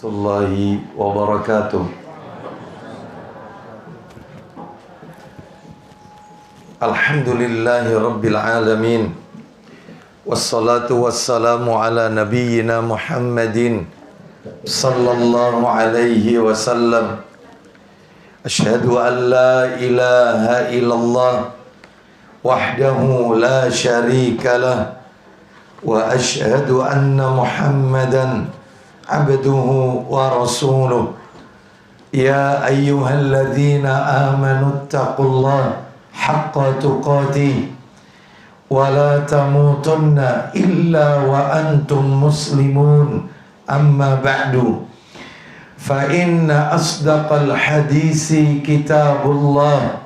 warahmatullahi wabarakatuh. Alhamdulillahi rabbil alamin. Wassalatu wassalamu ala nabiyyina Muhammadin sallallahu alaihi wasallam. Asyhadu an la ilaha illallah wahdahu la syarika lah, wa asyhadu anna Muhammadan abduhu wa rasuluh. Ya ayyuhalladzina amanu taqullaha haqqa tuqatih wa la tamutunna illa wa antum muslimun. Amma ba'du, fa inna asdaqal hadisi kitabullah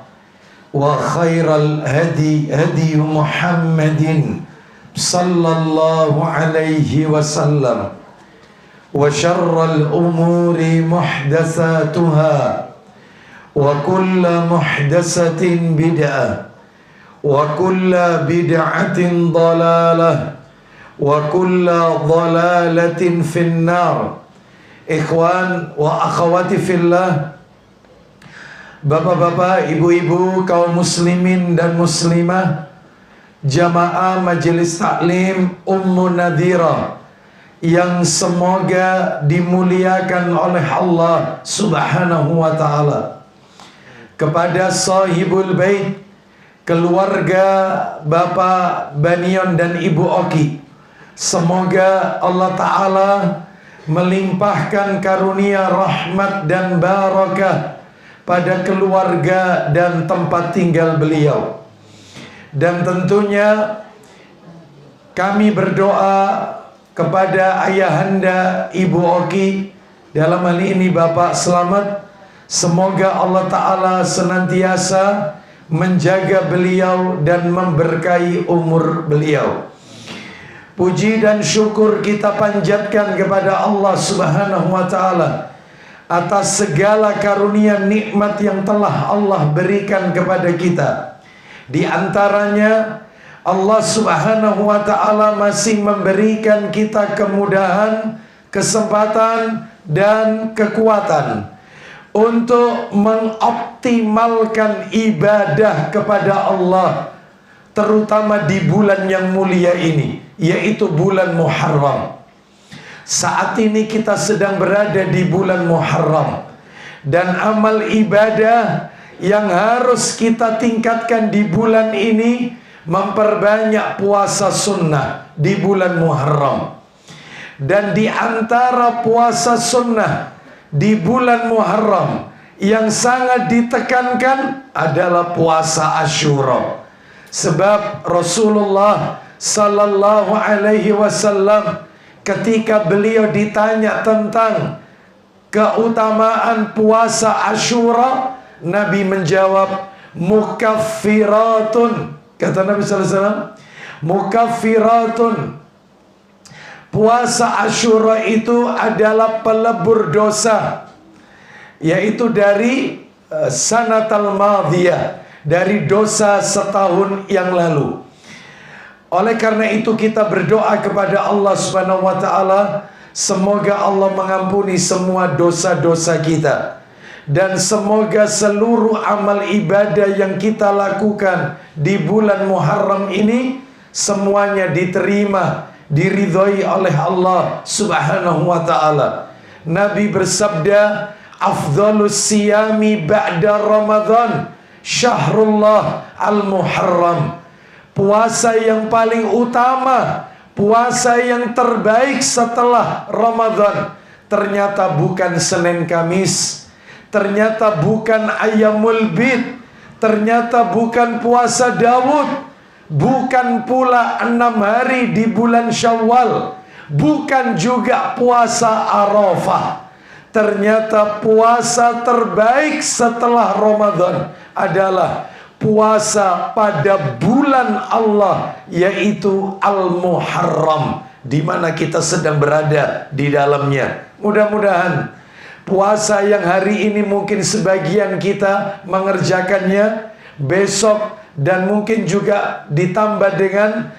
wa khairal hadi hadi Muhammadin sallallahu alaihi wasallam, wa syarral umuri muhdatsatuha wa kullu muhdatsatin bid'ah wa kullu bid'atin dhalalah wa kullu dhalalatin finnar. Ikhwan wa akhwati fillah, bapak-bapak, ibu-ibu, kaum muslimin dan muslimah, jamaah majelis taklim Ummu Nadhirah yang semoga dimuliakan oleh Allah Subhanahu wa ta'ala. Kepada sahibul bait, keluarga Bapak Banion dan Ibu Oki, semoga Allah ta'ala melimpahkan karunia rahmat dan barakah pada keluarga dan tempat tinggal beliau. Dan tentunya kami berdoa kepada ayahanda Ibu Oki, dalam hal ini Bapak Slamet, semoga Allah Ta'ala senantiasa menjaga beliau dan memberkahi umur beliau. Puji dan syukur kita panjatkan kepada Allah Subhanahu wa ta'ala atas segala karunia nikmat yang telah Allah berikan kepada kita. Di antaranya Allah Subhanahu wa ta'ala masih memberikan kita kemudahan, kesempatan dan kekuatan untuk mengoptimalkan ibadah kepada Allah, terutama di bulan yang mulia ini, yaitu bulan Muharram. Saat ini kita sedang berada di bulan Muharram, dan amal ibadah yang harus kita tingkatkan di bulan ini memperbanyak puasa sunnah di bulan Muharram. Dan di antara puasa sunnah di bulan Muharram yang sangat ditekankan adalah puasa Asyura. Sebab Rasulullah sallallahu alaihi wasallam ketika beliau ditanya tentang keutamaan puasa Asyura, Nabi menjawab, mukaffiratun. Kata Nabi sallallahu alaihi wasallam, mukaffiratun. Puasa Asyura itu adalah pelebur dosa, yaitu dari sanatal madhiyah, dari dosa setahun yang lalu. Oleh karena itu kita berdoa kepada Allah Subhanahu wa ta'ala, semoga Allah mengampuni semua dosa-dosa kita, dan semoga seluruh amal ibadah yang kita lakukan di bulan Muharram ini semuanya diterima, diridhoi oleh Allah Subhanahu wa ta'ala. Nabi bersabda, afdhalus siyami ba'da Ramadan syahrullah al-Muharram. Puasa yang paling utama, puasa yang terbaik setelah Ramadan, ternyata bukan Senin Kamis, ternyata bukan Ayyamul Bid, ternyata bukan puasa Daud, bukan pula 6 hari di bulan Syawal, bukan juga puasa Arafah. Ternyata puasa terbaik setelah Ramadan adalah puasa pada bulan Allah, yaitu Al-Muharram, di mana kita sedang berada di dalamnya. Mudah-mudahan puasa yang hari ini mungkin sebagian kita mengerjakannya, besok dan mungkin juga ditambah dengan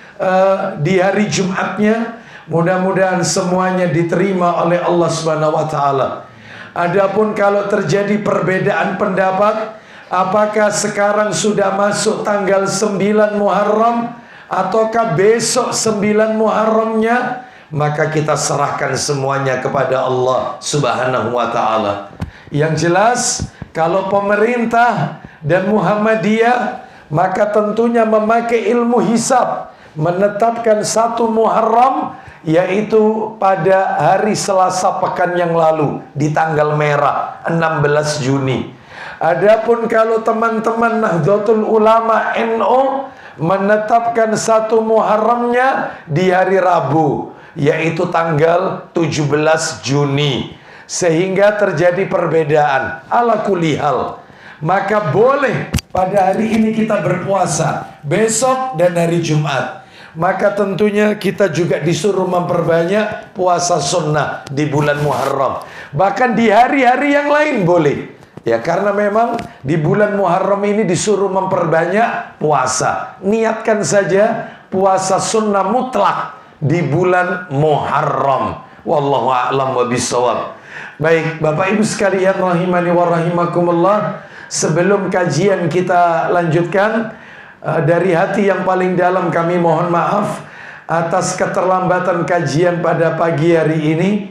di hari Jumatnya, Mudah-mudahan semuanya diterima oleh Allah Subhanahu wa taala. Adapun kalau terjadi perbedaan pendapat, apakah sekarang sudah masuk tanggal 9 Muharram ataukah besok 9 Muharramnya, maka kita serahkan semuanya kepada Allah Subhanahu wa taala. Yang jelas, kalau pemerintah dan Muhammadiyah, maka tentunya memakai ilmu hisab, menetapkan 1 Muharram, yaitu pada hari Selasa pekan yang lalu di tanggal merah 16 Juni. Adapun kalau teman-teman Nahdlatul Ulama NU menetapkan 1 Muharramnya di hari Rabu, yaitu tanggal 17 Juni. Sehingga terjadi perbedaan. Ala kulli hal, maka boleh pada hari ini kita berpuasa, besok dan hari Jumat. Maka tentunya kita juga disuruh memperbanyak puasa sunnah di bulan Muharram. Bahkan di hari-hari yang lain boleh. Ya, karena memang di bulan Muharram ini disuruh memperbanyak puasa. Niatkan saja puasa sunnah mutlak di bulan Muharram. Wallahu a'lam wa bishawab. Baik, Bapak Ibu sekalian rahimani wa rahimakumullah, sebelum kajian kita lanjutkan, dari hati yang paling dalam kami mohon maaf atas keterlambatan kajian pada pagi hari ini,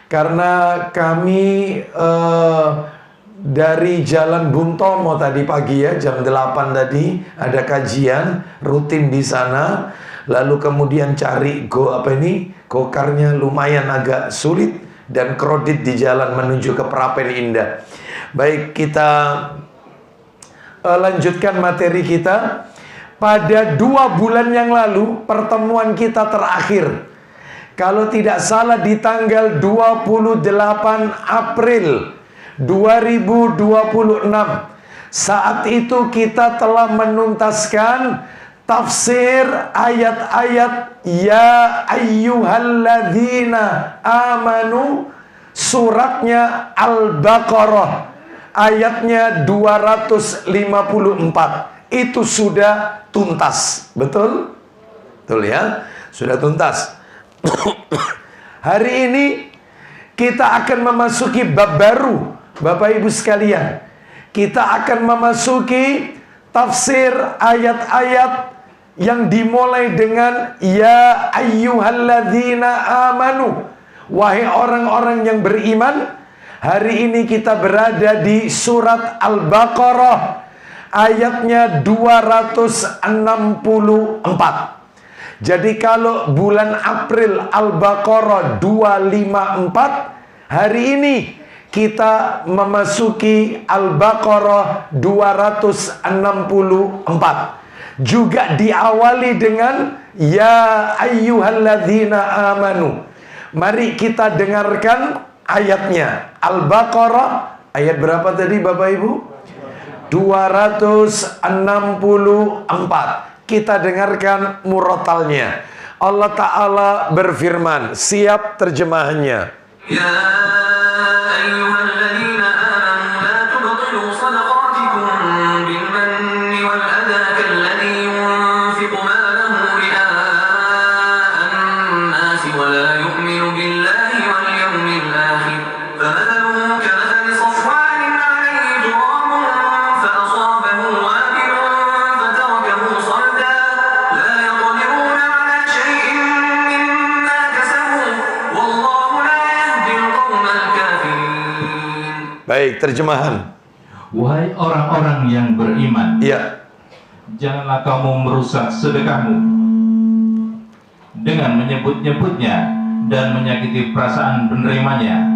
karena kami dari Jalan Bung Tomo tadi pagi ya, jam 8 tadi ada kajian rutin di sana. Lalu kemudian cari gokarnya lumayan agak sulit, dan kredit di jalan menuju ke Prapen Indah. Baik, kita lanjutkan materi kita. Pada 2 bulan yang lalu pertemuan kita terakhir, kalau tidak salah di tanggal 28 April 2026. Saat itu kita telah menuntaskan tafsir ayat-ayat Ya ayyuhalladzina amanu, suratnya Al-Baqarah, ayatnya 254. Itu sudah tuntas. Betul? Betul ya? Sudah tuntas. Hari ini kita akan memasuki bab baru, Bapak Ibu sekalian. Kita akan memasuki tafsir ayat-ayat yang dimulai dengan Ya ayyuhalladzina amanu, wahai orang-orang yang beriman. Hari ini kita berada di surat Al-Baqarah, ayatnya 264. Jadi kalau bulan April Al-Baqarah 254, hari ini kita memasuki Al-Baqarah 264. Juga diawali dengan Ya ayyuhalladzina amanu. Mari kita dengarkan ayatnya. Al-Baqarah ayat berapa tadi Bapak Ibu? 264. Kita dengarkan murotalnya. Allah Ta'ala berfirman, siap terjemahannya. Ya ayyuhalladzina amanu la tubtilu sadaqatikum bil manni wal adha kalladhi yunfiqu malahu ria'an nasi wa la yu'minu billahi wal yawmil akhir famathaluhu kamathali safwanin 'alayhi turabun fa asabahu wabilun fatarakahu salda la yaqdiruna 'ala shay'in mimma kasabu wallahu la yahdi al-qawmal kafirin. Baik, terjemahan. Wahai orang-orang yang beriman, Ya. janganlah kamu merusak sedekahmu dengan menyebut-nyebutnya dan menyakiti perasaan penerimanya,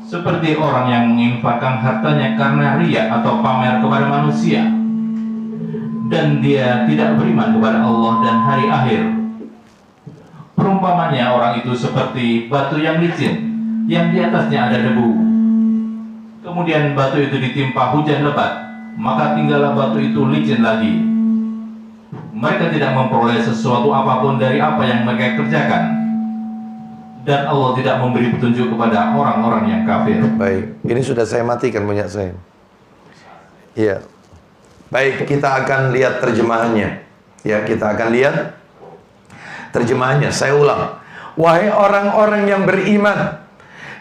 seperti orang yang menginfakkan hartanya karena riya atau pamer kepada manusia, dan dia tidak beriman kepada Allah dan hari akhir. Perumpamannya orang itu seperti batu yang licin, yang di atasnya ada debu. Kemudian batu itu ditimpa hujan lebat, maka tinggallah batu itu licin lagi. Mereka tidak memperoleh sesuatu apapun dari apa yang mereka kerjakan, dan Allah tidak memberi petunjuk kepada orang-orang yang kafir. Baik, ini sudah saya matikan punya saya. Iya. Baik, kita akan lihat terjemahannya. Ya, kita akan lihat Terjemahannya, saya ulang. Wahai orang-orang yang beriman,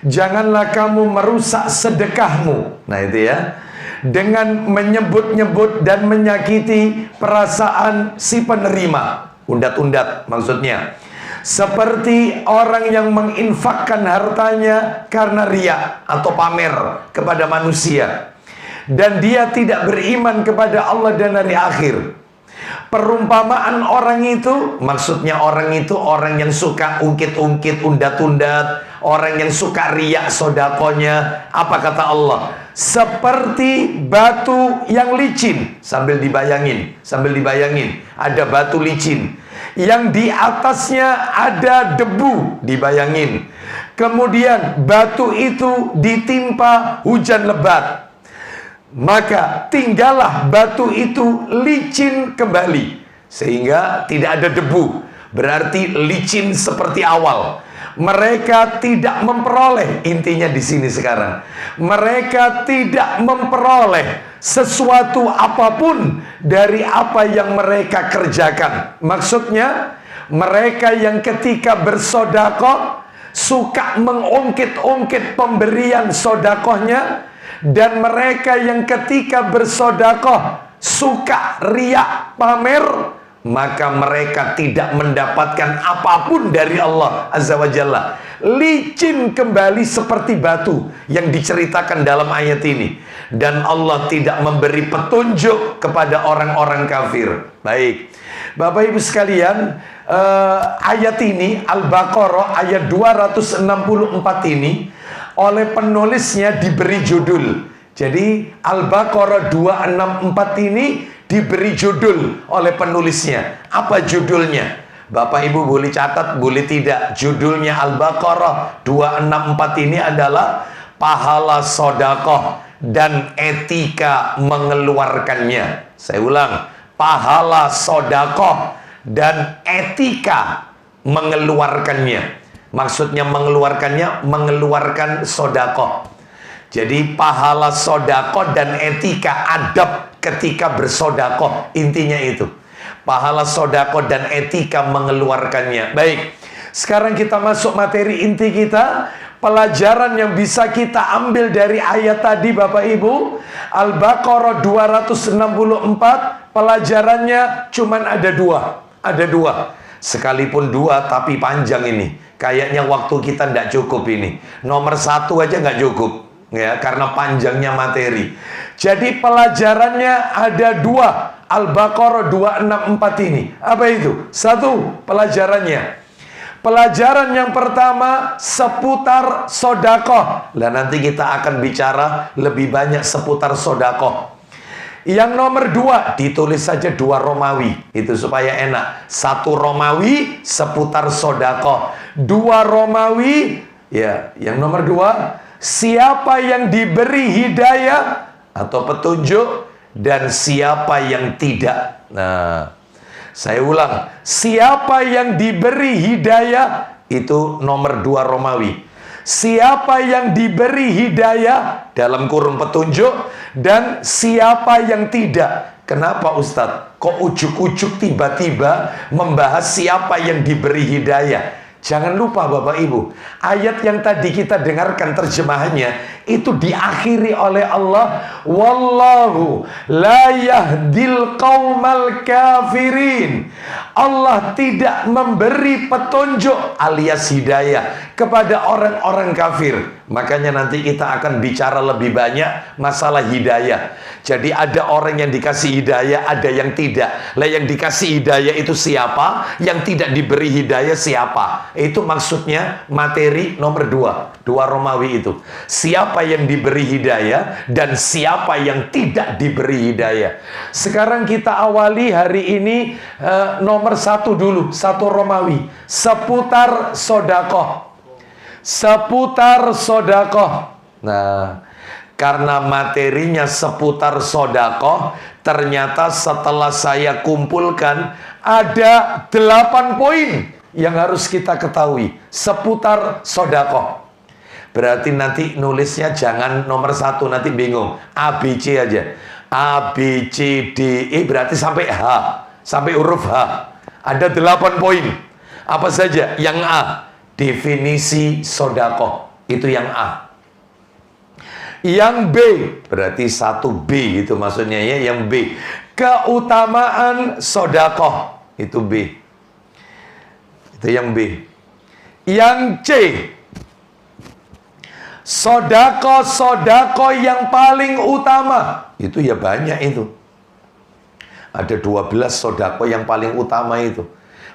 janganlah kamu merusak sedekahmu. Nah itu ya, dengan menyebut-nyebut dan menyakiti perasaan si penerima. Undat-undat maksudnya. Seperti orang yang menginfakkan hartanya karena riya atau pamer kepada manusia, dan dia tidak beriman kepada Allah dan hari akhir. Perumpamaan orang itu, maksudnya orang itu orang yang suka ungkit-ungkit, undat-undat, orang yang suka riak sodakonya. Apa kata Allah? Seperti batu yang licin. Sambil dibayangin ada batu licin yang di atasnya ada debu, dibayangin. Kemudian batu itu ditimpa hujan lebat, maka tinggallah batu itu licin kembali, sehingga tidak ada debu. Berarti licin seperti awal. Mereka tidak memperoleh, intinya di sini sekarang, mereka tidak memperoleh sesuatu apapun dari apa yang mereka kerjakan. Maksudnya, mereka yang ketika bersodakoh suka mengungkit-ungkit pemberian sodakohnya, dan mereka yang ketika bersodakoh suka riak pamer, maka mereka tidak mendapatkan apapun dari Allah Azza wa Jalla. Licin kembali seperti batu yang diceritakan dalam ayat ini. Dan Allah tidak memberi petunjuk kepada orang-orang kafir. Baik, Bapak Ibu sekalian, ayat ini Al-Baqarah ayat 264 ini oleh penulisnya diberi judul. Jadi Al-Baqarah 264 ini diberi judul oleh penulisnya. Apa judulnya? Bapak Ibu boleh catat, boleh tidak. Judulnya Al-Baqarah 264 ini adalah pahala sodakoh dan etika mengeluarkannya. Saya ulang, pahala sodakoh dan etika mengeluarkannya. Maksudnya mengeluarkannya, mengeluarkan sodakoh. Jadi pahala sodakoh dan etika adab ketika bersodakoh, intinya itu. Pahala sodakoh dan etika mengeluarkannya. Baik, sekarang kita masuk materi inti kita. Pelajaran yang bisa kita ambil dari ayat tadi Bapak Ibu, Al-Baqarah 264, pelajarannya cuman ada dua. Ada dua. Sekalipun dua tapi panjang ini. Kayaknya waktu kita tidak cukup ini. Nomor satu aja nggak cukup, ya, karena panjangnya materi. Jadi pelajarannya ada dua. Al-Baqarah 264 ini. Apa itu? Satu, pelajarannya. Pelajaran yang pertama seputar sodakoh. Nah, nanti kita akan bicara lebih banyak seputar sodakoh. Yang nomor dua, ditulis saja 2 Romawi. Itu supaya enak. 1 Romawi seputar sodakoh. 2 Romawi, ya, yang nomor 2, siapa yang diberi hidayah atau petunjuk dan siapa yang tidak. Nah, saya ulang, siapa yang diberi hidayah itu nomor 2 Romawi. Siapa yang diberi hidayah dalam kurung petunjuk dan siapa yang tidak. Kenapa Ustadz? Kok ujuk-ujuk tiba-tiba membahas siapa yang diberi hidayah? Jangan lupa Bapak Ibu, ayat yang tadi kita dengarkan terjemahannya itu diakhiri oleh Allah, wallahu la yahdil qaumal kafirin. Allah tidak memberi petunjuk alias hidayah kepada orang-orang kafir. Makanya nanti kita akan bicara lebih banyak masalah hidayah. Jadi ada orang yang dikasih hidayah, ada yang tidak. Lah yang dikasih hidayah itu siapa? Yang tidak diberi hidayah siapa? Itu maksudnya materi nomor 2 Romawi itu. Siapa yang diberi hidayah dan siapa yang tidak diberi hidayah. Sekarang kita awali hari ini nomor 1 dulu, 1 Romawi. Seputar sodakoh. Seputar sodakoh. Nah, karena materinya seputar sodakoh, ternyata setelah saya kumpulkan ada 8 poin yang harus kita ketahui seputar sodakoh. Berarti nanti nulisnya jangan nomor 1, nanti bingung. A, B, C aja. A, B, C, D, E berarti sampai H. Sampai huruf H. Ada 8 poin. Apa saja? Yang A, definisi sodakoh. Itu yang A. Yang B, berarti 1B gitu maksudnya ya. Yang B, keutamaan sodakoh. Itu B. Itu yang B. Yang C, sodako yang paling utama. Itu ya banyak itu. Ada 12 sodako yang paling utama itu.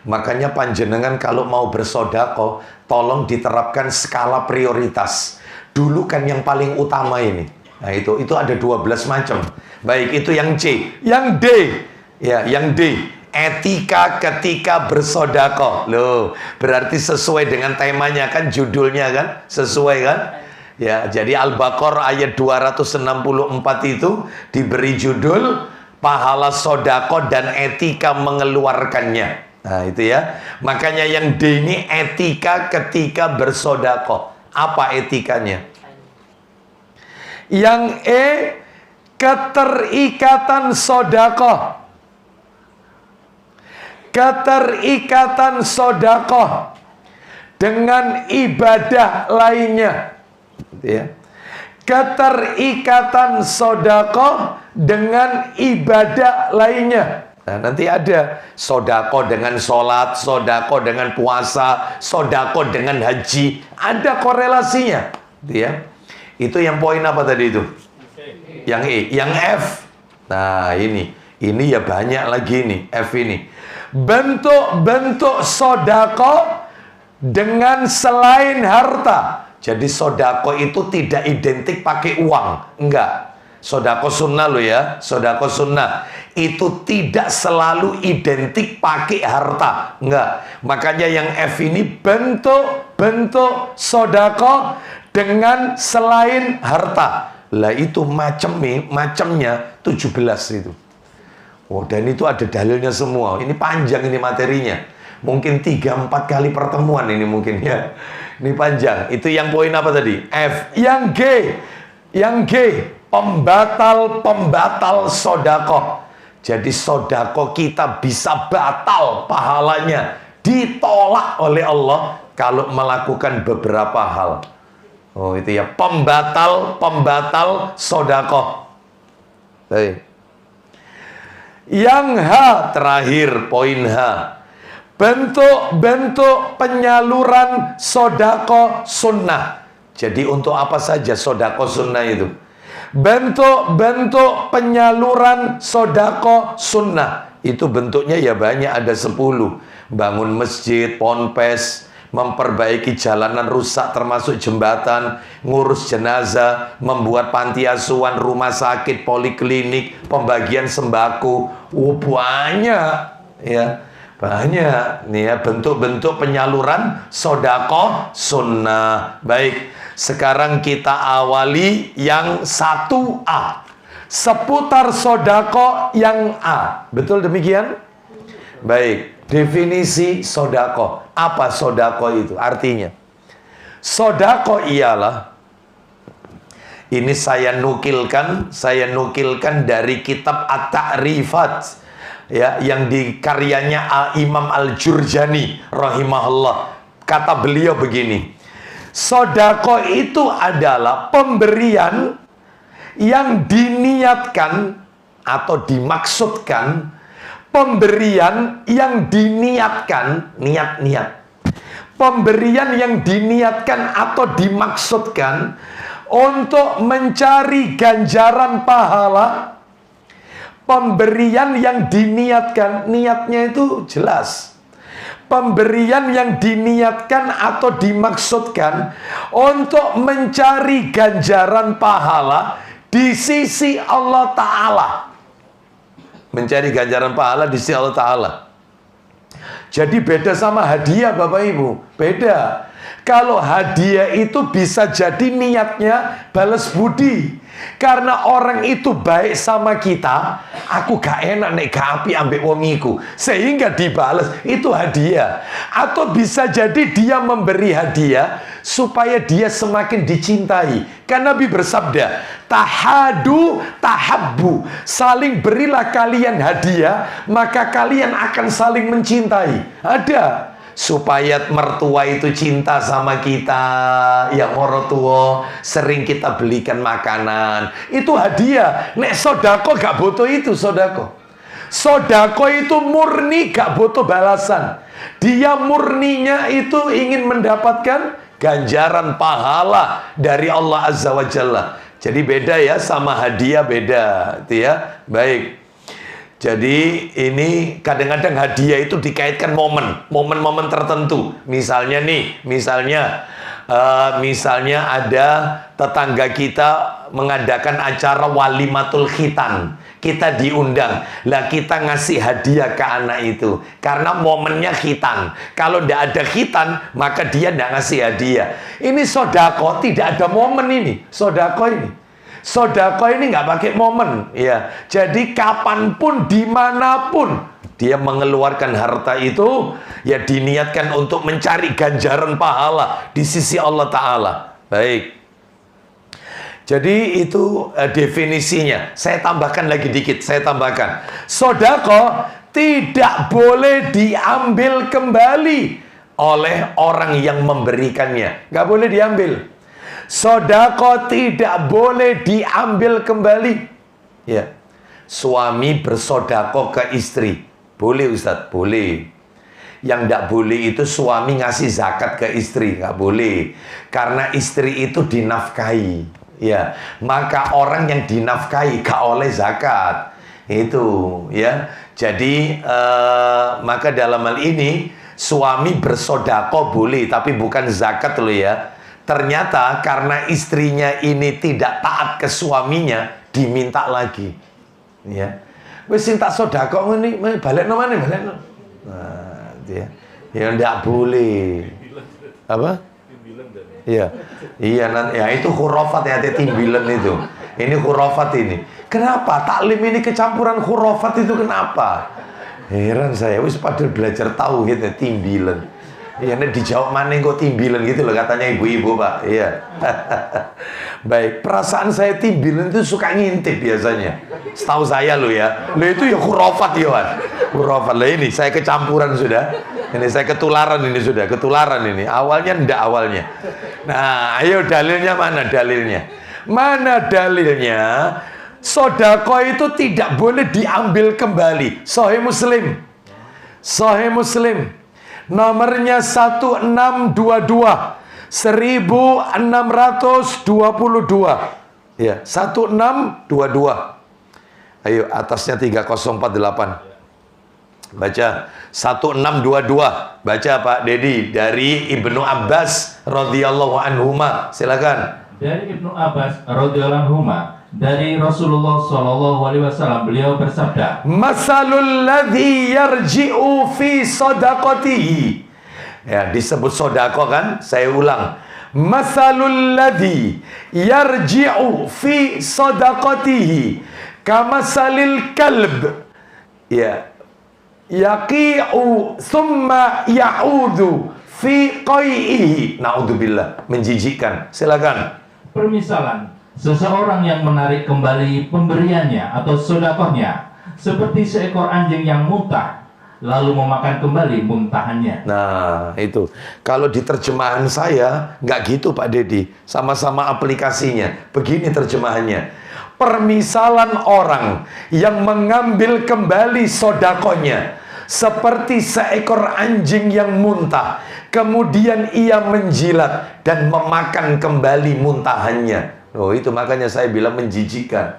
Makanya panjenengan kalau mau bersodako, tolong diterapkan skala prioritas. Dulu kan yang paling utama ini. Nah itu ada 12 macam. Baik, itu yang C. Yang D, ya yang D, etika ketika bersodako. Loh, berarti sesuai dengan temanya kan, judulnya kan, sesuai kan? Ya, jadi Al-Baqarah ayat 264 itu diberi judul pahala sodako dan etika mengeluarkannya. Nah itu ya. Makanya yang D ini etika ketika bersodako. Apa etikanya? Yang E, keterikatan sodako. Keterikatan sodako dengan ibadah lainnya. Ya. Keterikatan sodako dengan ibadah lainnya. Nah, nanti ada sodako dengan sholat, sodako dengan puasa, sodako dengan haji. Ada korelasinya. Ya. Itu yang poin apa tadi itu? Yang E. Yang F. Nah ini ya banyak lagi nih F ini. Bentuk-bentuk sodako dengan selain harta. Jadi sodako itu tidak identik pakai uang. Enggak. Sodako sunnah lo ya. Sodako sunnah itu tidak selalu identik pakai harta. Enggak. Makanya yang F ini bentuk-bentuk sodako dengan selain harta. Lah itu macamnya 17 itu. Oh, dan itu ada dalilnya semua. Ini panjang ini materinya. Mungkin 3-4 kali pertemuan ini mungkin ya. Ini panjang. Itu yang poin apa tadi? F. Yang G. Yang G, pembatal sodako. Jadi sodako kita bisa batal pahalanya, ditolak oleh Allah kalau melakukan beberapa hal. Oh itu ya, pembatal sodako. Baik. Yang H terakhir, poin H. Bentuk-bentuk penyaluran sodako sunnah. Jadi untuk apa saja sodako sunnah itu? Bentuk-bentuk penyaluran sodako sunnah. Itu bentuknya ya banyak, ada 10. Bangun masjid, ponpes, memperbaiki jalanan rusak termasuk jembatan, ngurus jenazah, membuat panti asuhan, rumah sakit, poliklinik, pembagian sembako. Banyak ya. Banyak nih ya bentuk-bentuk penyaluran sodako sunnah. Baik, sekarang kita awali yang 1A. Seputar sodako yang A. Betul demikian? Baik, definisi sodako. Apa sodako itu? Artinya, sodako ialah, ini saya nukilkan dari kitab At-Ta'rifat. Ya, yang di karyanya Imam Al-Jurjani rahimahullah. Kata beliau begini, sodako itu adalah pemberian yang diniatkan atau dimaksudkan, pemberian yang diniatkan, niat-niat, pemberian yang diniatkan atau dimaksudkan untuk mencari ganjaran pahala. Pemberian yang diniatkan, niatnya itu jelas. Pemberian yang diniatkan atau dimaksudkan untuk mencari ganjaran pahala di sisi Allah Ta'ala. Mencari ganjaran pahala di sisi Allah Ta'ala. Jadi beda sama hadiah Bapak Ibu. Beda. Kalau hadiah itu bisa jadi niatnya balas budi. Karena orang itu baik sama kita, aku gak enak nek gak api ambek wongiku, sehingga dibalas, itu hadiah. Atau bisa jadi dia memberi hadiah supaya dia semakin dicintai. Karena Nabi bersabda, tahadu tahabbu, saling berilah kalian hadiah, maka kalian akan saling mencintai. Ada. supaya mertua itu cinta sama kita, yang mertua sering kita belikan makanan, itu hadiah. Nek sodako gak butuh itu. Sodako itu murni gak butuh balasan. Dia murninya itu ingin mendapatkan ganjaran pahala dari Allah Azza wa Jalla. Jadi beda ya, sama hadiah beda, gitu ya. Baik. Jadi ini kadang-kadang hadiah itu dikaitkan momen-momen tertentu. Misalnya misalnya ada tetangga kita mengadakan acara walimatul khitan. Kita diundang, lah kita ngasih hadiah ke anak itu karena momennya khitan. Kalau tidak ada khitan, maka dia tidak ngasih hadiah. Ini sodako, tidak ada momen ini. Sodako ini nggak pakai momen, ya. Jadi kapanpun, dimanapun dia mengeluarkan harta itu, ya diniatkan untuk mencari ganjaran pahala di sisi Allah Ta'ala. Baik. Jadi itu definisinya. Saya tambahkan lagi dikit. Sodako tidak boleh diambil kembali oleh orang yang memberikannya. Nggak boleh diambil. Sodako tidak boleh diambil kembali. Ya. Suami bersodako ke istri. Boleh Ustadz? Boleh. Yang tidak boleh itu suami ngasih zakat ke istri. Nggak boleh. Karena istri itu dinafkahi. Ya, maka orang yang dinafkahi gak oleh zakat. Itu, ya. Jadi, maka dalam hal ini suami bersodako boleh, tapi bukan zakat loh ya. Ternyata karena istrinya ini tidak taat ke suaminya, diminta lagi. Ya. Wes sing tak sodako ini balik nomane balik. Nah, ya. Ya ndak boleh. Apa? Iya, ya itu khurafat ya, timbilan itu. Ini khurafat ini. Kenapa taklim ini kecampuran khurafat itu kenapa? Heran saya, wis pada belajar tahu gitu timbilan. Iya, nek dijawab mana kok timbilan gitu loh katanya ibu-ibu Pak. Iya. Baik, perasaan saya timbilan itu suka ngintip biasanya. Setahu saya lo ya. Lo itu ya khurafat Yohan. Khurafat lah ini saya kecampuran sudah. Ini saya ketularan ini sudah, ketularan ini. Awalnya ndak awalnya. Nah, ayo dalilnya mana dalilnya? Mana dalilnya? Sodako itu tidak boleh diambil kembali. Sahih Muslim. Sahih Muslim. Nomornya 1622. 1622. Ya, 1622. Ayo atasnya 3048. Baca 1622. Baca Pak Dedi dari Ibnu Abbas radhiyallahu anhuma. Silakan. Dari Ibnu Abbas radhiyallahu anhuma, dari Rasulullah sallallahu alaihi wasallam, beliau bersabda, Masalul ladzi yarji'u fi sadaqatihi. Ya, disebut sodako kan? Saya ulang. Masalul ladzi yarji'u fi sadaqatihi kamasalil kalb. Ya. Yaqi'u thumma ya'udhu fi qai'ihi. Na'udzubillah, menjijikkan. Silakan. permisalan seseorang yang menarik kembali pemberiannya atau sedekahnya seperti seekor anjing yang muntah lalu memakan kembali muntahannya. Nah, itu. Kalau di terjemahan saya nggak gitu Pak Dedi. Sama-sama aplikasinya. Begini terjemahannya. Permisalan orang yang mengambil kembali sodakonya seperti seekor anjing yang muntah, kemudian ia menjilat dan memakan kembali muntahannya. Oh, itu makanya saya bilang menjijikan.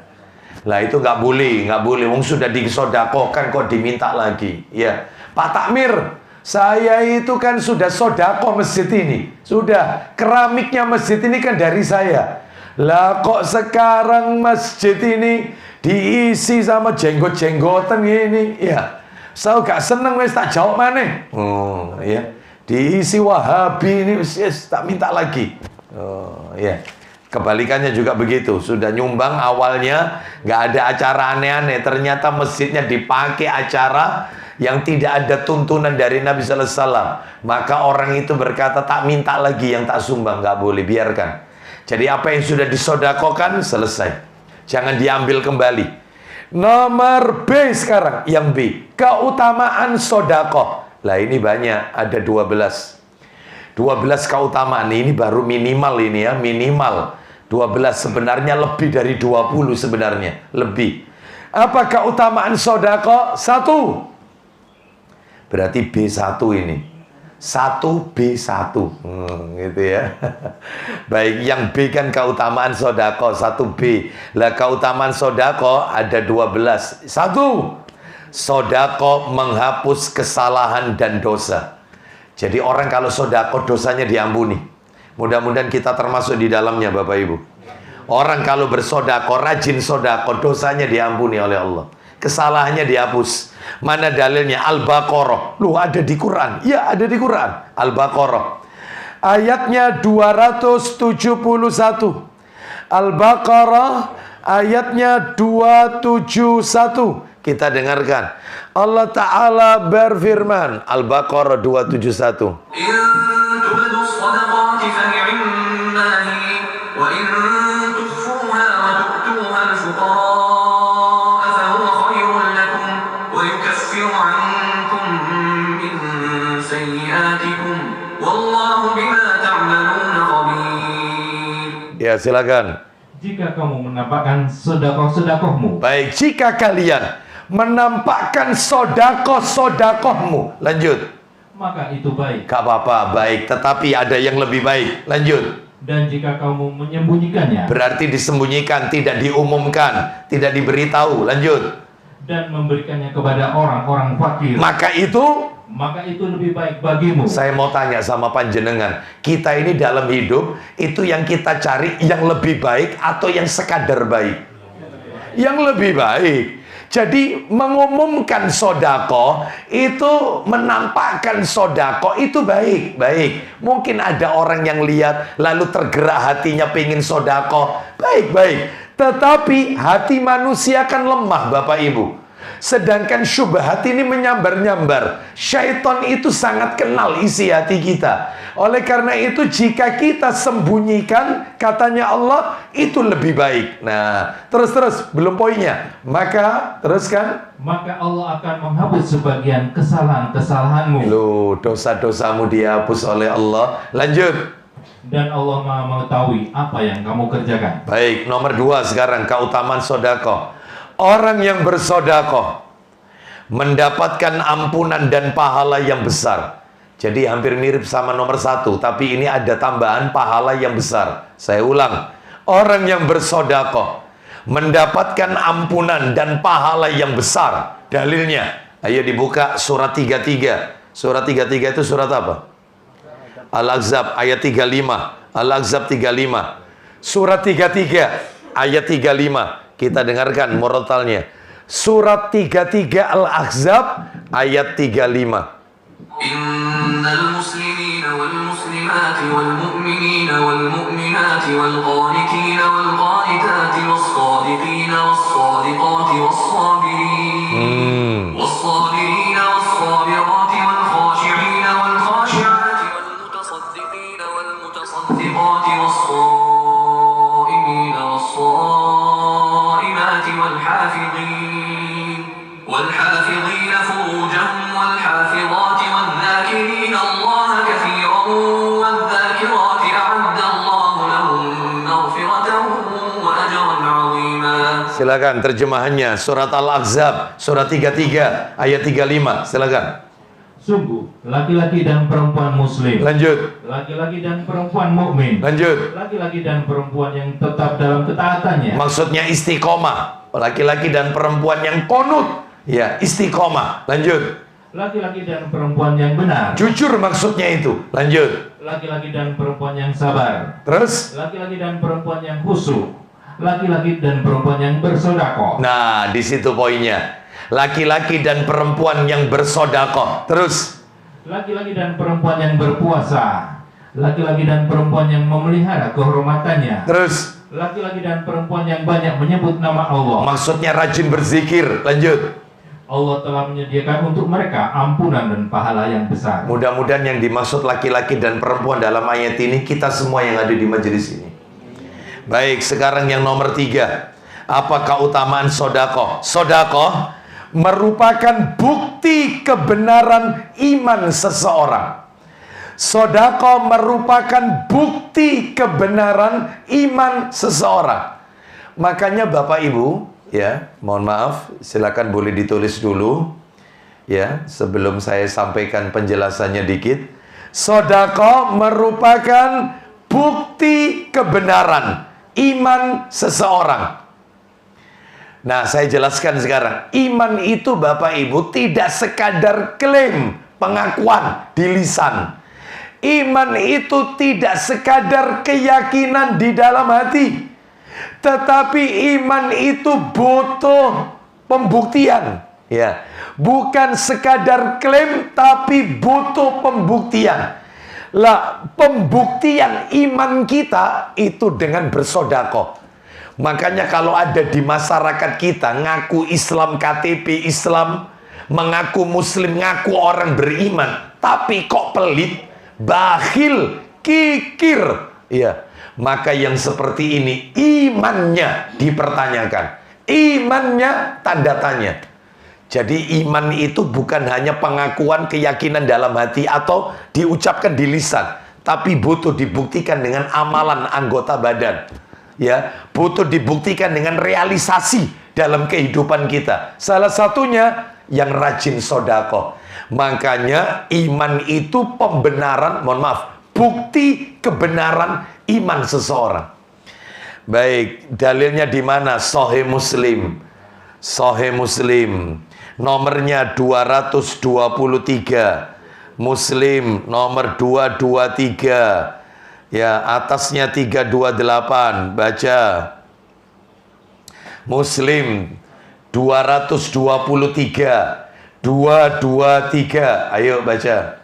Lah itu nggak boleh. Wong sudah disodakokan kok diminta lagi. Ya, Pak Takmir, saya itu kan sudah sodako masjid ini. Sudah, keramiknya masjid ini kan dari saya. Lah kok sekarang masjid ini diisi sama jenggot-jenggotan ini? Ya, saya gak seneng wes tak jawab mana. Oh, ya. Diisi Wahabi ini wes tak minta lagi. Oh, ya. Kebalikannya juga begitu. Sudah nyumbang awalnya nggak ada acara aneh-aneh. Ternyata masjidnya dipakai acara yang tidak ada tuntunan dari Nabi Sallallahu Alaihi Wasallam. Maka orang itu berkata tak minta lagi yang tak sumbang. Nggak boleh, biarkan. Jadi apa yang sudah disodakokan selesai. Jangan diambil kembali. Nomor B sekarang. Yang B, keutamaan sodako. Lah ini banyak, ada 12. 12 keutamaan ini baru minimal ini ya, minimal 12, sebenarnya lebih dari 20 sebenarnya, lebih. Apa keutamaan sedekah? 1. Berarti B1 ini. 1B1. Gitu ya. Baik, yang B kan keutamaan sedekah, 1B. Lah keutamaan sedekah ada 12. 1. Sedekah menghapus kesalahan dan dosa. Jadi orang kalau sedekah dosanya diampuni. Mudah-mudahan kita termasuk di dalamnya Bapak Ibu. Orang kalau bersedekah, rajin sedekah, dosanya diampuni oleh Allah. Kesalahannya dihapus. Mana dalilnya? Al-Baqarah. Loh, ada di Quran. Ya, ada di Quran. Al-Baqarah. Ayatnya 271. Al-Baqarah ayatnya 271. Kita dengarkan. Allah Ta'ala berfirman. Al-Baqarah 271. Ya, silakan. Jika kamu menampakkan sedekah-sedekahmu. Baik, jika kalian menampakkan sedekah-sedekahmu. Lanjut. Maka itu baik. Gak apa-apa, baik. Tetapi ada yang lebih baik. Lanjut. Dan jika kamu menyembunyikannya. Berarti disembunyikan, tidak diumumkan, tidak diberitahu. Lanjut. Dan memberikannya kepada orang-orang fakir. Maka itu lebih baik bagimu. saya mau tanya sama panjenengan, kita ini dalam hidup itu yang kita cari yang lebih baik atau yang sekadar baik? Yang lebih baik. Jadi mengumumkan sedekah itu, menampakkan sedekah itu baik. Mungkin ada orang yang lihat lalu tergerak hatinya pengen sedekah, baik. Tetapi hati manusia kan lemah Bapak Ibu. Sedangkan syubhat ini menyambar-nyambar. Syaitan itu sangat kenal isi hati kita. Oleh karena itu jika kita sembunyikan, katanya Allah, itu lebih baik. Nah, terus belum poinnya. Maka teruskan. Maka Allah akan menghapus sebagian kesalahan-kesalahanmu. Loh, dosa-dosamu dihapus oleh Allah. Lanjut. Dan Allah Maha mengetahui apa yang kamu kerjakan. Baik, nomor 2 sekarang keutamaan sedekah. Orang yang bersedekah mendapatkan ampunan dan pahala yang besar. Jadi hampir mirip sama nomor 1, tapi ini ada tambahan pahala yang besar. Saya ulang. Orang yang bersedekah mendapatkan ampunan dan pahala yang besar. Dalilnya, ayo dibuka surat 33. Surat 33 itu surat apa? Al-Ahzab ayat 35. Al-Ahzab 35. Surat 33 ayat 35. Kita dengarkan murotalnya. Surat 33 Al-Ahzab ayat 35. Innal muslimina wal muslimati wal mu'minina wal mu'minati wal qanitina wal qanitati was sadiqina was sadiqati was sabirin was sabirina was sabirati wal khashi'ina wal khashi'ati wal mutasaddiqina wal mutasaddiqati was shaimina was والحافظين فروجهم والحافظات والذاكرين الله كثيرا والذاكرات أعد الله لهم مغفرة وأجرا عظيما. Silakan terjemahannya surat Al-Ahzab surat 33 ayat 35. Silakan. Sungguh, laki-laki dan perempuan muslim. Lanjut. Laki-laki dan perempuan mukmin. Lanjut. Laki-laki dan perempuan yang tetap dalam ketaatannya. Maksudnya istiqomah. Laki-laki dan perempuan yang qunut. Ya, istiqomah. Lanjut. Laki-laki dan perempuan yang benar. Jujur maksudnya itu. Lanjut. Laki-laki dan perempuan yang sabar. Terus. Laki-laki dan perempuan yang khusyuk. Laki-laki dan perempuan yang bersedekah. Nah, di situ poinnya. Laki-laki dan perempuan yang bersedekah. Terus. Laki-laki dan perempuan yang berpuasa. Laki-laki dan perempuan yang memelihara kehormatannya. Terus. Laki-laki dan perempuan yang banyak menyebut nama Allah. Maksudnya rajin berzikir. Lanjut. Allah telah menyediakan untuk mereka ampunan dan pahala yang besar. Mudah-mudahan yang dimaksud laki-laki dan perempuan dalam ayat ini kita semua yang ada di majelis ini. Baik, sekarang yang nomor 3. Apa keutamaan sedekah? Sedekah merupakan bukti kebenaran iman seseorang. Sedekah merupakan bukti kebenaran iman seseorang. Makanya Bapak Ibu, ya, mohon maaf, silakan boleh ditulis dulu, ya, sebelum saya sampaikan penjelasannya dikit. Sedekah merupakan bukti kebenaran iman seseorang. Nah, saya jelaskan sekarang. Iman itu Bapak Ibu tidak sekadar klaim, pengakuan di lisan. Iman itu tidak sekadar keyakinan di dalam hati. Tetapi iman itu butuh pembuktian. Ya, bukan sekadar klaim, tapi butuh pembuktian. Lah, pembuktian iman kita itu dengan bersedekah. Makanya kalau ada di masyarakat kita ngaku Islam, KTP Islam, mengaku Muslim, ngaku orang beriman, tapi kok pelit, bakhil, kikir, ya, maka yang seperti ini imannya dipertanyakan, imannya tanda tanya. Jadi iman itu bukan hanya pengakuan keyakinan dalam hati atau diucapkan di lisan, tapi butuh dibuktikan dengan amalan anggota badan, ya, butuh dibuktikan dengan realisasi dalam kehidupan kita. Salah satunya yang rajin sedekah. Makanya iman itu pembenaran, mohon maaf, bukti kebenaran iman seseorang. Baik, dalilnya di mana? Sahih Muslim. Sahih Muslim. Nomornya 223. Muslim nomor 223. Ya, atasnya 328. Baca. Muslim 223. 223, ayo baca.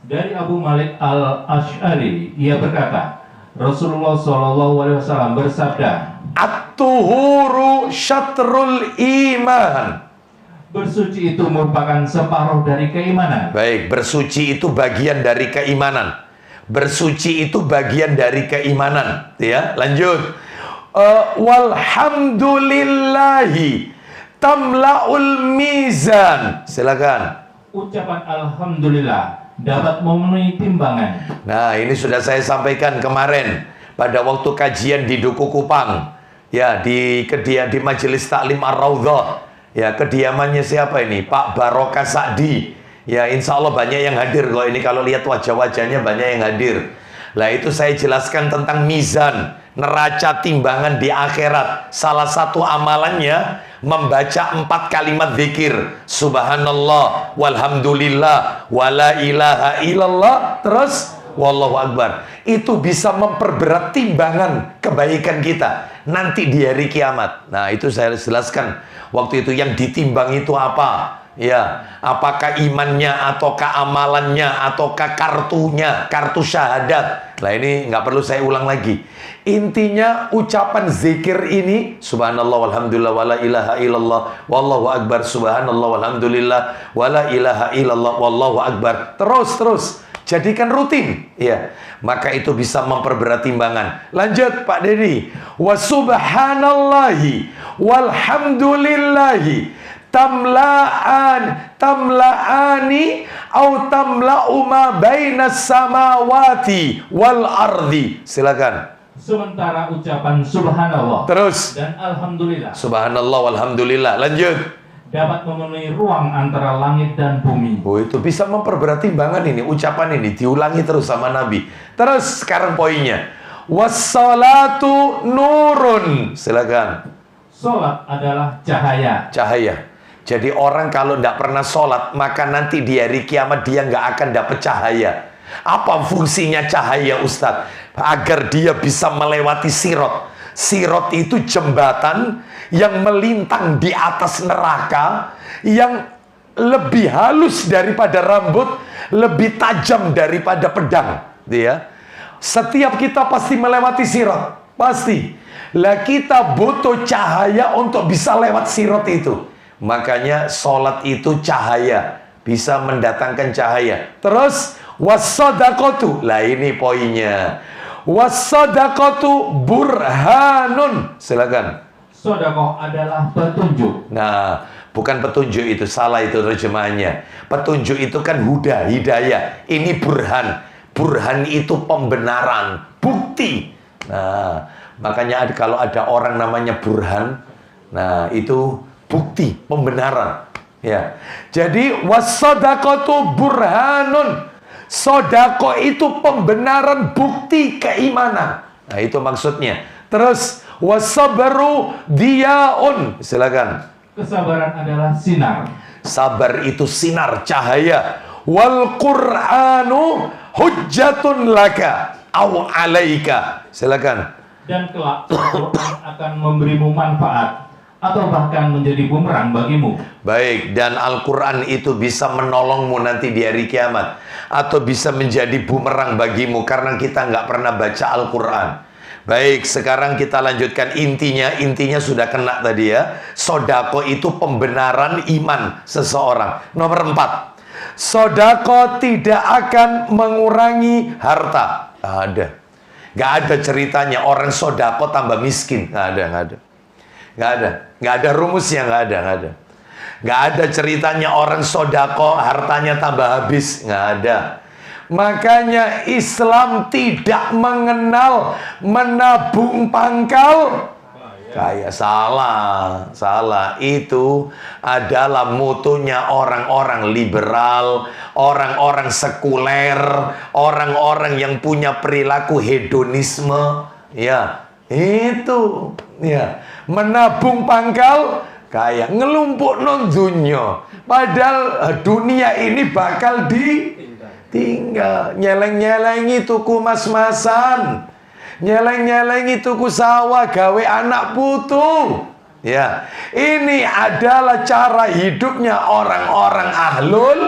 Dari Abu Malik al-Ash'ari, ia berkata, Rasulullah SAW bersabda, At-tuhuru syatrul iman. bersuci itu merupakan separuh dari keimanan. Baik, bersuci itu bagian dari keimanan. Bersuci itu bagian dari keimanan. Ya, lanjut. Walhamdulillahi tamla'ul mizan. Silakan. Ucapan Alhamdulillah dapat memenuhi timbangan. Nah, ini sudah saya sampaikan kemarin pada waktu kajian di Duku Kupang. Ya, di Majelis Taklim Ar-Raudhah. Ya, kediamannya siapa ini? Pak Barokah Sa'di. Ya, insya Allah banyak yang hadir kok. Ini kalau lihat wajah-wajahnya banyak yang hadir. Lah, itu saya jelaskan tentang mizan, neraca timbangan di akhirat. Salah satu amalannya membaca 4 kalimat zikir. Subhanallah, walhamdulillah, wala ilaha illallah, terus wallahu akbar. Itu bisa memperberat timbangan kebaikan kita nanti di hari kiamat. Nah, itu saya jelaskan waktu itu yang ditimbang itu apa? Ya, apakah imannya, ataukah amalannya, ataukah kartunya, kartu syahadat. Nah, ini nggak perlu saya ulang lagi. Intinya ucapan zikir ini, subhanallah walhamdulillah wala ilaha illallah wallahu akbar, subhanallah walhamdulillah wala ilaha illallah wallahu akbar. Terus jadikan rutin, ya. Maka itu bisa memperberat timbangan. Lanjut Pak Dedi. Wa subhanallahi walhamdulillahi tamla'ani au tamla'u ma bainas samawati wal ardi. Silakan. Sementara ucapan subhanallah Terus dan alhamdulillah, subhanallah walhamdulillah. Lanjut. dapat memenuhi ruang antara langit dan bumi. Oh, itu bisa memperberat timbangan ini. Ucapan ini diulangi terus sama Nabi. Terus sekarang poinnya. Wassalatu nurun. Silakan. Salat adalah cahaya. Cahaya. Jadi orang kalau tidak pernah sholat, maka nanti di hari kiamat dia nggak akan dapat cahaya. Apa fungsinya cahaya, Ustadz? Agar dia bisa melewati sirot. Sirot itu jembatan yang melintang di atas neraka, yang lebih halus daripada rambut, lebih tajam daripada pedang. Ya. Setiap kita pasti melewati sirot. Pasti. Lah, kita butuh cahaya untuk bisa lewat sirot itu. Makanya sholat itu cahaya, bisa mendatangkan cahaya. Terus wassadaqatu. Lah, ini poinnya. Wassadaqatu burhanun. Silakan. Sedekah adalah petunjuk. Nah, bukan petunjuk itu, salah itu terjemahannya. Petunjuk itu kan huda, hidayah. Ini burhan. Burhan itu pembenaran, bukti. Nah, makanya kalau ada orang namanya burhan, nah itu bukti, pembenaran. Ya. Jadi was-shadaqatu burhanun. Sodako itu pembenaran, bukti keimanan. Nah, itu maksudnya. Terus was-sabru diyaun. Silakan. Kesabaran adalah sinar. Sabar itu sinar, cahaya. Wal Qur'anu hujjatun laka aw alaika. Silakan. Dan kelak Al-Quran akan memberimu manfaat atau bahkan menjadi bumerang bagimu. Baik, dan Al-Quran itu bisa menolongmu nanti di hari kiamat, atau bisa menjadi bumerang bagimu karena kita nggak pernah baca Al-Quran. Baik, sekarang kita lanjutkan intinya sudah kena tadi ya. Sodako itu pembenaran iman seseorang. Nomor 4, sodako tidak akan mengurangi harta. Nggak ada ceritanya orang sodako tambah miskin. Nggak ada rumusnya, nggak ada. Nggak ada ceritanya orang sodako hartanya tambah habis, nggak ada. Makanya Islam tidak mengenal menabung pangkal kaya. Salah. Itu adalah mutunya orang-orang liberal, orang-orang sekuler, orang-orang yang punya perilaku hedonisme. Ya, itu. Ya, menabung pangkal kaya, ngelumpuk non dunya. Padahal dunia ini bakal ditinggal. Nyeleng-nyelengi tuku mas-masan, nyeleng-nyelengi tuku sawah gawe anak putu. Ya, ini adalah cara hidupnya orang-orang ahlul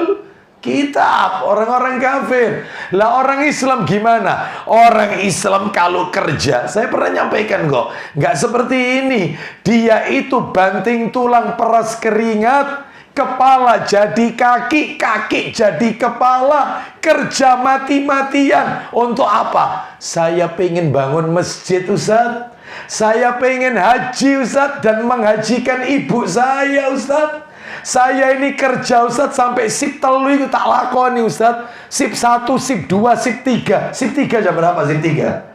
kitab, orang-orang kafir. Lah orang Islam gimana? Orang Islam kalau kerja, saya pernah nyampaikan kok, nggak seperti ini. Dia itu banting tulang peras keringat, kepala jadi kaki, kaki jadi kepala, kerja mati-matian. Untuk apa? Saya pengen bangun masjid, Ustaz. Saya pengen haji, Ustaz, dan menghajikan ibu saya, Ustaz. Saya ini kerja, Ustaz, sampai sip telu itu tak lakoni, Ustaz. Sip 1, sip 2, sip 3. Sip 3 jam berapa sip 3?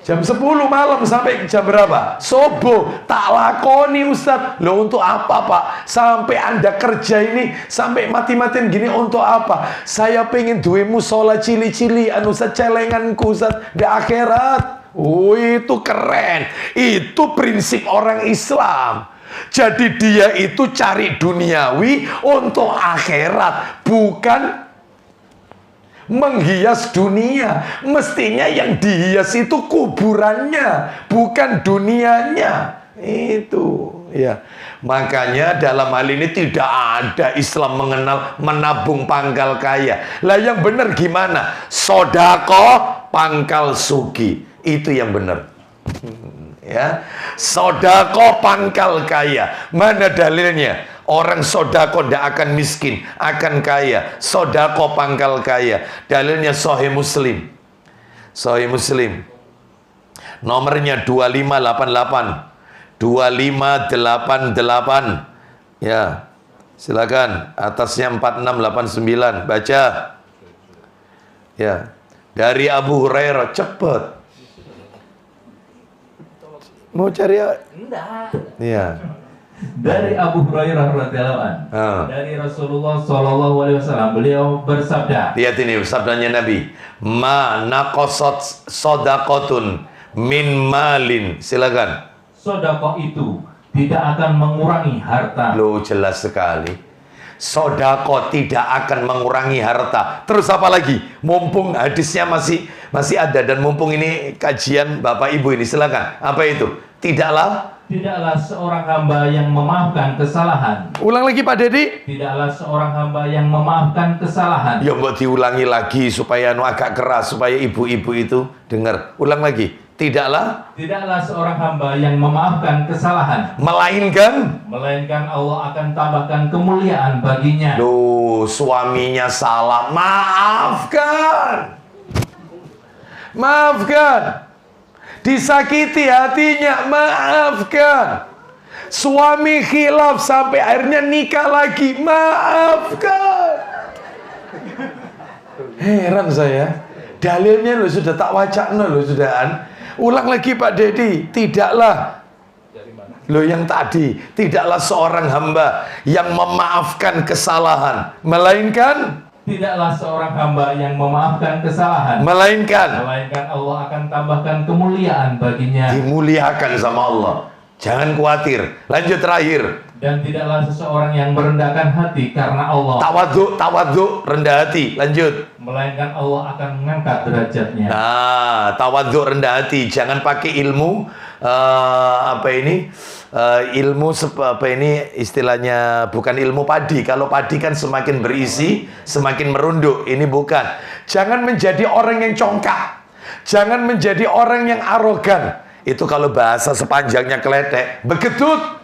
Jam 10 malam sampai jam berapa? Subuh. Tak lakoni, Ustaz. Loh, untuk apa, Pak? Sampai Anda kerja ini sampai mati-matian gini untuk apa? Saya pengen duwe musola cili-cilian, Ustaz, celenganku, Ustaz, di akhirat. Oh, itu keren. Itu prinsip orang Islam. Jadi dia itu cari duniawi untuk akhirat, bukan menghias dunia. Mestinya yang dihias itu kuburannya, bukan dunianya. Itu ya. Makanya dalam hal ini tidak ada Islam mengenal menabung pangkal kaya. Lah yang benar gimana? Sodako pangkal sugi. Itu yang benar. Ya, sodako pangkal kaya. Mana dalilnya? Orang sodako tidak akan miskin, akan kaya. Sodako pangkal kaya. Dalilnya Sahih Muslim. Sahih Muslim. Nomornya 2588. 2588. Ya, silakan. Atasnya 4689. Baca. Ya, dari Abu Hurairah. Cepat. Mau cari ya? Enggak. Iya. Dari Abu Hurairah radhiyallahu anhu, dari Rasulullah sallallahu alaihi wasallam, beliau bersabda. Lihat ini sabdanya Nabi. Ma naqasat shadaqatun min malin. Silakan. Sedekah itu tidak akan mengurangi harta. Loh, jelas sekali. Sodako tidak akan mengurangi harta. Terus apa lagi? Mumpung hadisnya masih ada dan mumpung ini kajian Bapak Ibu ini, silakan. Apa itu? Tidaklah seorang hamba yang memaafkan kesalahan. Ulang lagi Pak Dedi. Tidaklah seorang hamba yang memaafkan kesalahan. Ya mau diulangi lagi supaya agak keras, supaya ibu-ibu itu dengar. Ulang lagi. Tidaklah seorang hamba yang memaafkan kesalahan, melainkan Allah akan tambahkan kemuliaan baginya. Loh, suaminya salah, maafkan. Disakiti hatinya, maafkan. Suami khilaf sampai akhirnya nikah lagi, maafkan. Heran saya. Dalilnya lo sudah tak wacana lo sudahan. Ulang lagi Pak Dedi. Tidaklah lo yang tadi, tidaklah seorang hamba yang memaafkan kesalahan, melainkan yang memaafkan kesalahan, melainkan Allah akan tambahkan kemuliaan baginya. dimuliakan sama Allah. Jangan khawatir. Lanjut terakhir. Dan tidaklah seseorang yang merendahkan hati karena Allah, Tawadhu, rendah hati. Lanjut. melainkan Allah akan mengangkat derajatnya. Nah, tawadhu, rendah hati. Jangan pakai ilmu istilahnya bukan ilmu padi. Kalau padi kan semakin berisi, semakin merunduk. Ini bukan. Jangan menjadi orang yang congkak. Jangan menjadi orang yang arogan. Itu kalau bahasa sepanjangnya keledek, begedut.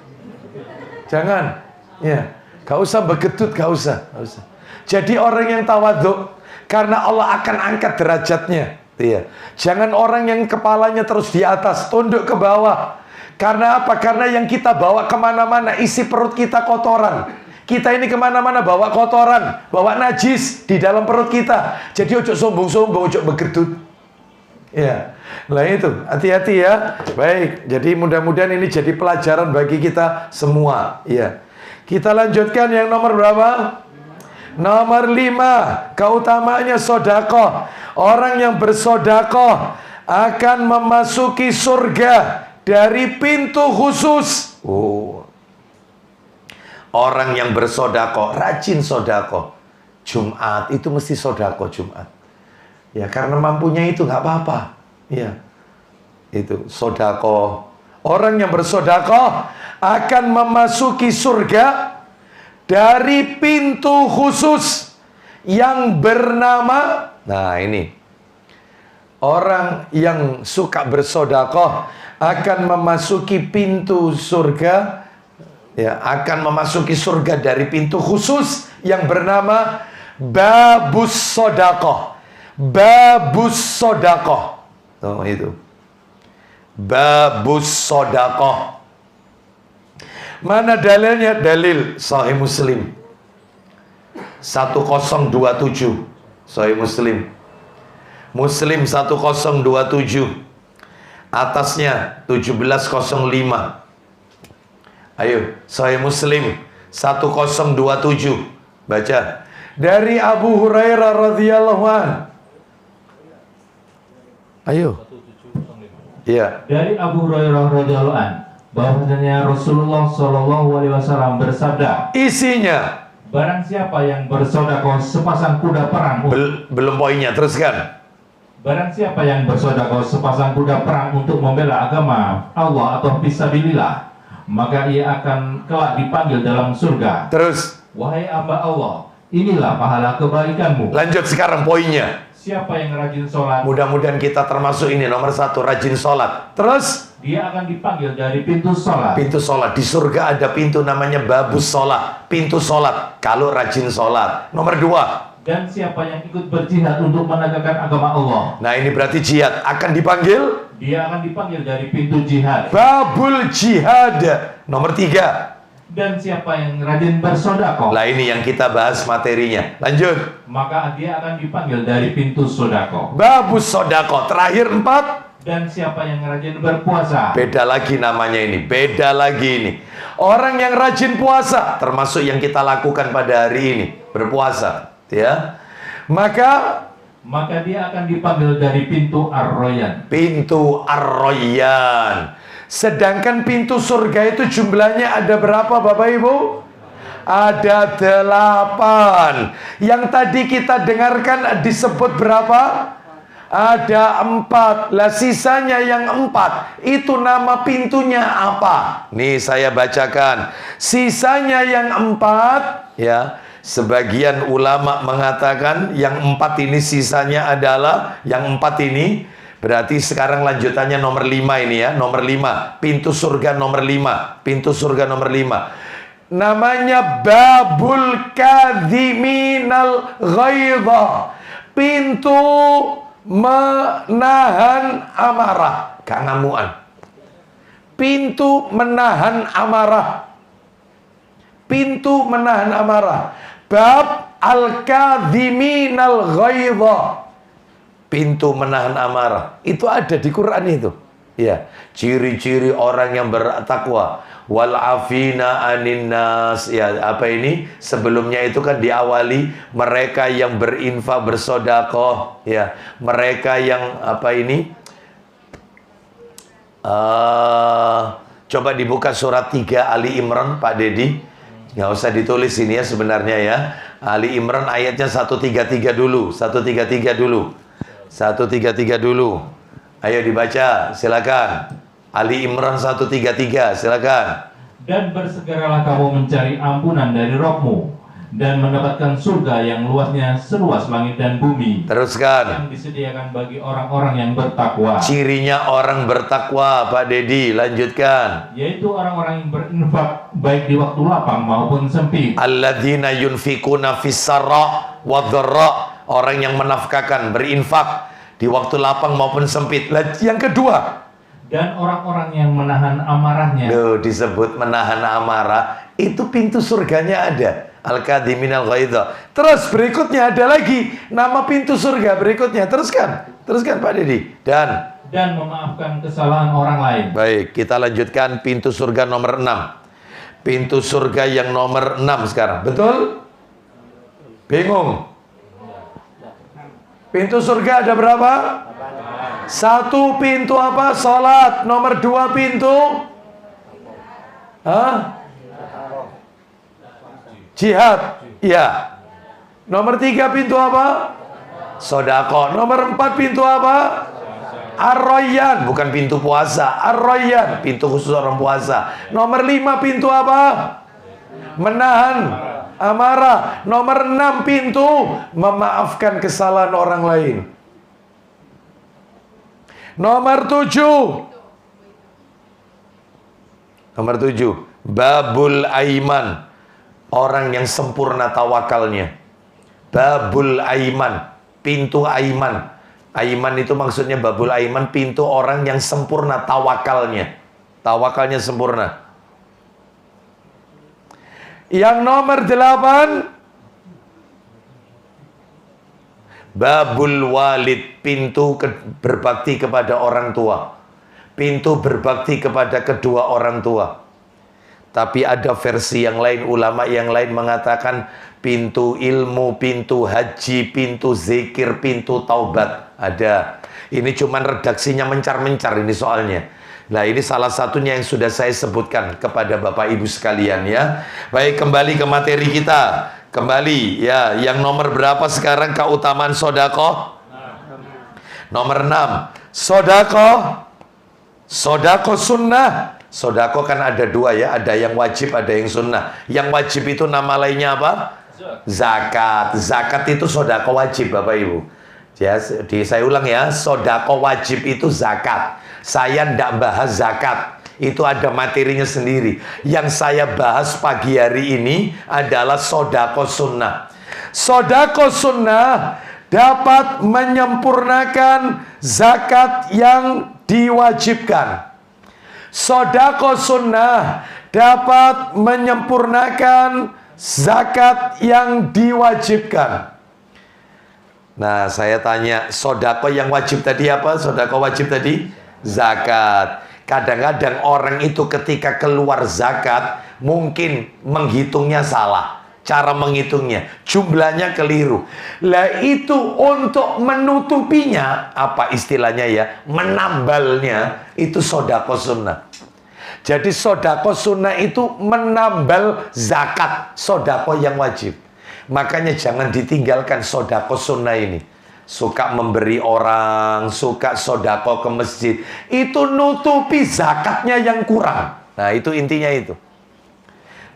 Jangan. Ya, gak usah begedut, gak usah. Jadi orang yang tawadhu, karena Allah akan angkat derajatnya. Iya. Jangan orang yang kepalanya terus di atas, tunduk ke bawah. Karena apa? Karena yang kita bawa kemana-mana, isi perut kita kotoran. Kita ini kemana-mana bawa kotoran, bawa najis di dalam perut kita. Jadi ojo sombong-sombong, ojo begedut. Ya, nah itu, hati-hati ya. Baik, jadi mudah-mudahan ini jadi pelajaran bagi kita semua. Ya, kita lanjutkan yang nomor berapa? Nomor 5, keutamaannya sodakoh. Orang yang bersodakoh akan memasuki surga dari pintu khusus. Orang yang bersodakoh, rajin sodakoh. Jumat itu mesti sodakoh Jumat. Ya, karena mampunya itu nggak apa-apa. Ya, itu sodakoh. Orang yang bersodakoh akan memasuki surga dari pintu khusus yang bernama. Nah ini, orang yang suka bersodakoh akan memasuki pintu surga. Ya, akan memasuki surga dari pintu khusus yang bernama Babus Sodakoh. Babus Sodakoh. Oh, itu Babus Sodakoh. Mana dalilnya? Dalil Sahih Muslim 1027. Sahih Muslim 1027. Atasnya 1705. Ayo, Sahih Muslim 1027. Baca. Dari Abu Hurairah radhiyallahu anhu. Ayo. Iya. Dari Abu Hurairah radhiyallahu anhu bahwasanya Rasulullah Shallallahu alaihi wasallam bersabda, isinya, barang siapa yang bersedekah sepasang kuda perang, belum poinnya, teruskan. Barang siapa yang bersedekah sepasang kuda perang untuk membela agama Allah atau fisabilillah, maka ia akan kelak dipanggil dalam surga. Terus, wahai hamba Allah, inilah pahala kebaikanmu. Lanjut sekarang poinnya. Siapa yang rajin sholat, mudah-mudahan kita termasuk ini nomor 1, rajin sholat. Terus, dia akan dipanggil dari pintu sholat. Pintu sholat. Di surga ada pintu namanya babus sholat. Pintu sholat. Kalau rajin sholat. Nomor 2. Dan siapa yang ikut berjihad untuk menegakkan agama Allah. Nah ini berarti jihad. Akan dipanggil? Dia akan dipanggil dari pintu jihad. Babul jihad. Nomor 3. Dan siapa yang rajin bersodakoh. Lah ini yang kita bahas materinya. Lanjut. Maka dia akan dipanggil dari pintu sodakoh. Babus sodakoh. Terakhir 4. Dan siapa yang rajin berpuasa. Beda lagi namanya ini. Beda lagi ini. Orang yang rajin puasa. Termasuk yang kita lakukan pada hari ini. Berpuasa. Ya. Maka dia akan dipanggil dari pintu Ar-Royan. Pintu Ar-Royan. Sedangkan pintu surga itu jumlahnya ada berapa Bapak Ibu? Ada 8. Yang tadi kita dengarkan disebut berapa? Ada 4. Lah sisanya yang 4 itu nama pintunya apa? Nih saya bacakan. Sisanya yang 4 ya. Sebagian ulama mengatakan yang 4 ini sisanya adalah yang 4 ini. Berarti sekarang lanjutannya nomor 5 ini ya. Nomor 5. Pintu surga nomor 5. Pintu surga nomor 5. Namanya Babul Kadhiminal Ghaidha. Pintu menahan amarah, gak ngamuan. Pintu menahan amarah. Pintu menahan amarah. Bab al-kadhiminal ghaidha. Pintu menahan amarah. Itu ada di Quran itu. Ya, ciri-ciri orang yang bertakwa. Wal afina anin nas. Ya, apa ini? Sebelumnya itu kan diawali mereka yang berinfak bersedekah, ya. Mereka yang apa ini? Coba dibuka surat 3 Ali Imran, Pak Dedi. Nggak usah ditulis ini ya sebenarnya ya. Ali Imran ayatnya 133 dulu. 133 dulu. 133 dulu. Ayo dibaca, silakan. Ali Imran 133, silakan. Dan bersegeralah kamu mencari ampunan dari Rabb-Mu dan mendapatkan surga yang luasnya seluas langit dan bumi. Teruskan. Yang disediakan bagi orang-orang yang bertakwa. Cirinya orang bertakwa, Pak Dedi, lanjutkan. Yaitu orang-orang yang berinfak baik di waktu lapang maupun sempit. Alladzina yunfikuna fis sarra wa dharra. Orang yang menafkahkan, berinfak di waktu lapang maupun sempit. Yang kedua, dan orang-orang yang menahan amarahnya. Loh, disebut menahan amarah, itu pintu surganya ada. Al-kadhiminal ghaidha. Terus berikutnya ada lagi nama pintu surga berikutnya. Teruskan Pak Dedi. Dan memaafkan kesalahan orang lain. Baik, kita lanjutkan pintu surga nomor 6. Pintu surga yang nomor 6 sekarang. Betul? Bingung? Pintu surga ada berapa? 1 pintu apa? Salat. Nomor 2 pintu? Jihad. Ya. Nomor 3 pintu apa? Sedekah. Nomor 4 pintu apa? Ar-Rayyan. Bukan pintu puasa. Ar-Rayyan. Pintu khusus orang puasa. Nomor 5 pintu apa? Menahan amarah. Nomor 6 pintu memaafkan kesalahan orang lain. Nomor 7 babul aiman. Orang yang sempurna tawakalnya. Babul aiman, pintu aiman. Aiman itu maksudnya babul aiman, pintu orang yang sempurna tawakalnya. Tawakalnya sempurna. Yang nomor 8 babul walid, pintu berbakti kepada orang tua. Pintu berbakti kepada kedua orang tua. Tapi ada versi yang lain, ulama yang lain mengatakan pintu ilmu, pintu haji, pintu zikir, pintu taubat. Ada. Ini cuman redaksinya mencar-mencar ini soalnya. Nah, ini salah satunya yang sudah saya sebutkan kepada Bapak Ibu sekalian ya. Baik, kembali ke materi kita. Kembali ya, yang nomor berapa sekarang keutamaan sedekah? Nomor 6. Sedekah sunnah. Sedekah kan ada 2 ya, ada yang wajib, ada yang sunnah. Yang wajib itu nama lainnya apa? Zakat. Zakat itu sedekah wajib, Bapak Ibu. Ya, saya ulang ya, sedekah wajib itu zakat. Saya tidak bahas zakat. Itu ada materinya sendiri. Yang saya bahas pagi hari ini adalah sedekah sunnah. Sedekah sunnah dapat menyempurnakan zakat yang diwajibkan. Sedekah sunnah dapat menyempurnakan zakat yang diwajibkan. Nah, saya tanya, sedekah yang wajib tadi apa? Sedekah wajib tadi? Zakat. Kadang-kadang orang itu ketika keluar zakat mungkin menghitungnya salah. Cara menghitungnya, jumlahnya keliru. Lah itu untuk menutupinya, apa istilahnya ya, menambalnya, itu sedekah sunnah. Jadi sedekah sunnah itu menambal zakat sedekah yang wajib. Makanya jangan ditinggalkan sedekah sunnah ini. Suka memberi orang, suka sedekah ke masjid, itu nutupi zakatnya yang kurang. Nah, itu intinya itu.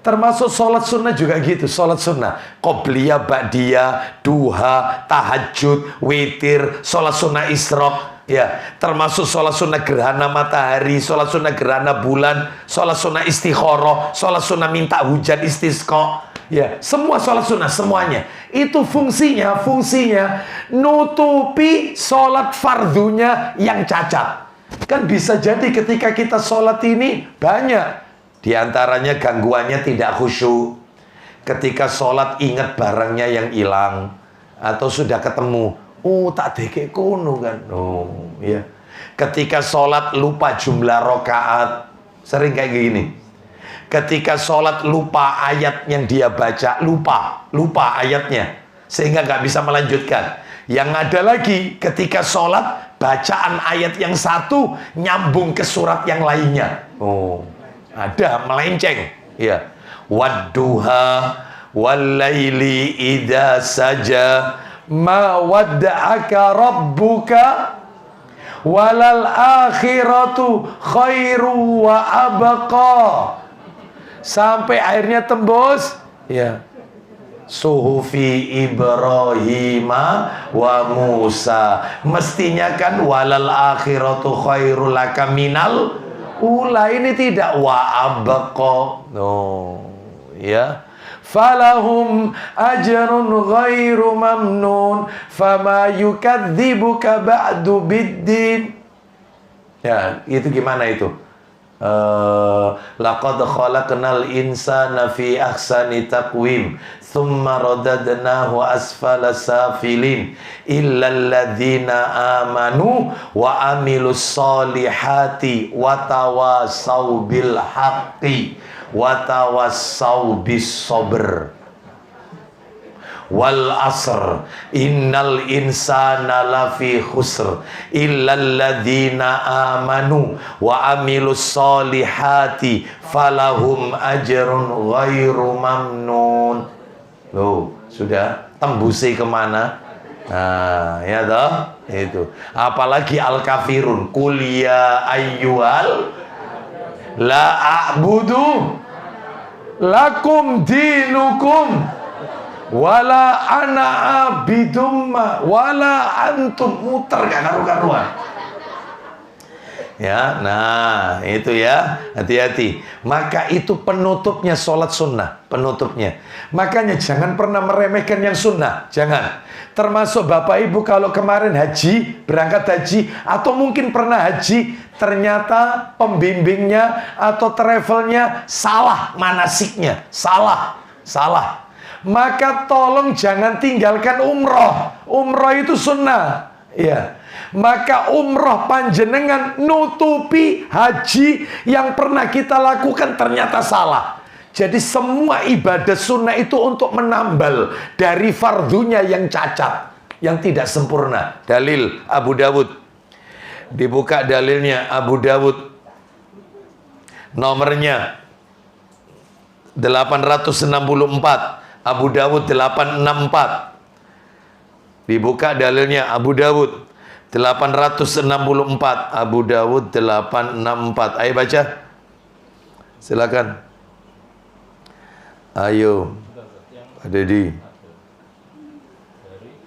Termasuk sholat sunnah juga gitu. Sholat sunnah, qobliyah, ba'diyah, duha, tahajud, witir, sholat sunnah isyraq. Ya, termasuk sholat sunnah gerhana matahari, sholat sunnah gerhana bulan, sholat sunnah istikharah, sholat sunnah minta hujan istisqa. Ya, semua sholat sunnah, semuanya. Itu fungsinya nutupi sholat fardunya yang cacat. Kan bisa jadi ketika kita sholat ini banyak. Di antaranya gangguannya tidak khusyuk. Ketika sholat ingat barangnya yang hilang. Atau sudah ketemu. Oh, tak deke kono kan. Oh, ya. Ketika sholat lupa jumlah rokaat. Sering kayak gini. Ketika sholat lupa ayat yang dia baca, lupa ayatnya, sehingga nggak bisa melanjutkan. Yang ada lagi, ketika sholat, bacaan ayat yang satu nyambung ke surat yang lainnya. Oh, ada melenceng. Ya, wadduha walaili idza saja ma wadda'aka rabbuka walal akhiratu khairu wa abqa. Sampai akhirnya tembus, ya. Suhufi Ibrahim wa Musa. Mestinya kan walal akhiratu khairul laka minal ula, ini tidak wa abqa. No, ya. Falahum ajrun ghairu mamnun fama yukadzibuka ba'du biddin. Ya, itu gimana itu? Laqad khalaqnal insana fi ahsani taqwim thumma radadnahu asfala safilin illa alladhina amanu wa amilus solihati wa tawasaw bil haqqi wa tawasaw bis sabr. Wal asr innal insana lafi khusr illal ladzina amanu wa amilus solihati falahum ajrun ghairu mamnun. Loh, sudah tembusi kemana? Nah, ya toh, itu. Apalagi al-kafirun, qul ya ayyuhal la a'budu lakum dinukum wala ana abidum wala antum, muter gak karu-karuan. Ya, nah itu ya, hati-hati. Maka itu penutupnya sholat sunnah, penutupnya. Makanya jangan pernah meremehkan yang sunnah, jangan. Termasuk Bapak Ibu kalau kemarin haji, berangkat haji, atau mungkin pernah haji, ternyata pembimbingnya atau travelnya salah manasiknya, salah. Maka tolong jangan tinggalkan umroh. Umroh itu sunnah, ya. Maka umroh panjenengan nutupi haji yang pernah kita lakukan ternyata salah. Jadi semua ibadah sunnah itu untuk menambal dari fardunya yang cacat, yang tidak sempurna. Dalil Abu Dawud. Dibuka dalilnya Abu Dawud. Nomornya 864. Abu Dawud 864. Dibuka dalilnya Abu Dawud 864. Abu Dawud 864. Ayo baca. Silakan. Ayo. Pak Dedi.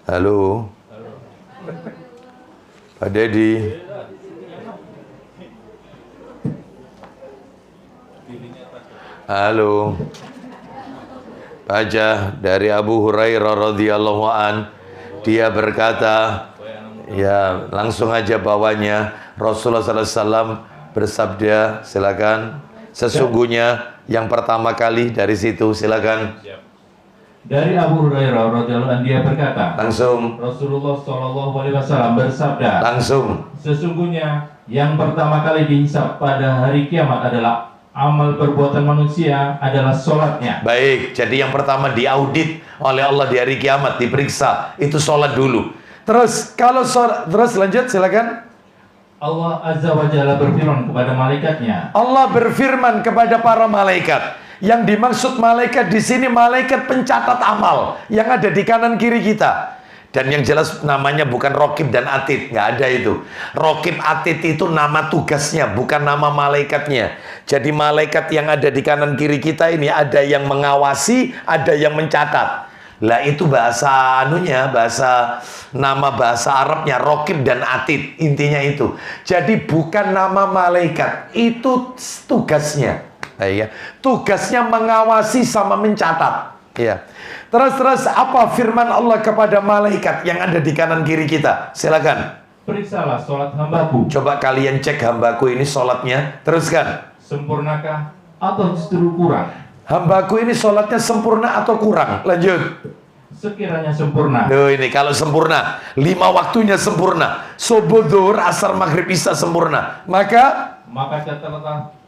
Halo. Pak Dedi. Halo. Baca dari Abu Hurairah radhiyallahu an, dia berkata, ya langsung aja bawanya. Rasulullah SAW bersabda, silakan. Sesungguhnya yang pertama kali dari situ, silakan. Dari Abu Hurairah radhiyallahu an, dia berkata, langsung. Rasulullah SAW bersabda, langsung. Sesungguhnya yang pertama kali dihisab pada hari kiamat adalah amal perbuatan manusia, adalah sholatnya. Baik, jadi yang pertama diaudit oleh Allah di hari kiamat, diperiksa, itu sholat dulu. Terus kalau sholat, terus lanjut silakan. Allah Azza wa Jalla berfirman kepada malaikatnya. Allah berfirman kepada para malaikat. Yang dimaksud malaikat di sini malaikat pencatat amal yang ada di kanan kiri kita. Dan yang jelas namanya bukan Rokib dan Atid, nggak ada itu. Rokib Atid itu nama tugasnya, bukan nama malaikatnya. Jadi malaikat yang ada di kanan kiri kita ini ada yang mengawasi, ada yang mencatat. Lah itu bahasa anunya, nama bahasa Arabnya Rokib dan Atid, intinya itu. Jadi bukan nama malaikat, itu tugasnya. Ya, tugasnya mengawasi sama mencatat. Iya. Terus apa firman Allah kepada malaikat yang ada di kanan kiri kita? Silakan. Periksalah sholat hambaku. Coba kalian cek hambaku ini sholatnya. Teruskan. Sempurnakah atau justru kurang? Hambaku ini sholatnya sempurna atau kurang? Lanjut. Sekiranya sempurna, Duh, ini kalau sempurna 5 waktunya sempurna, subuh, zuhur, asar, maghrib, isya sempurna, maka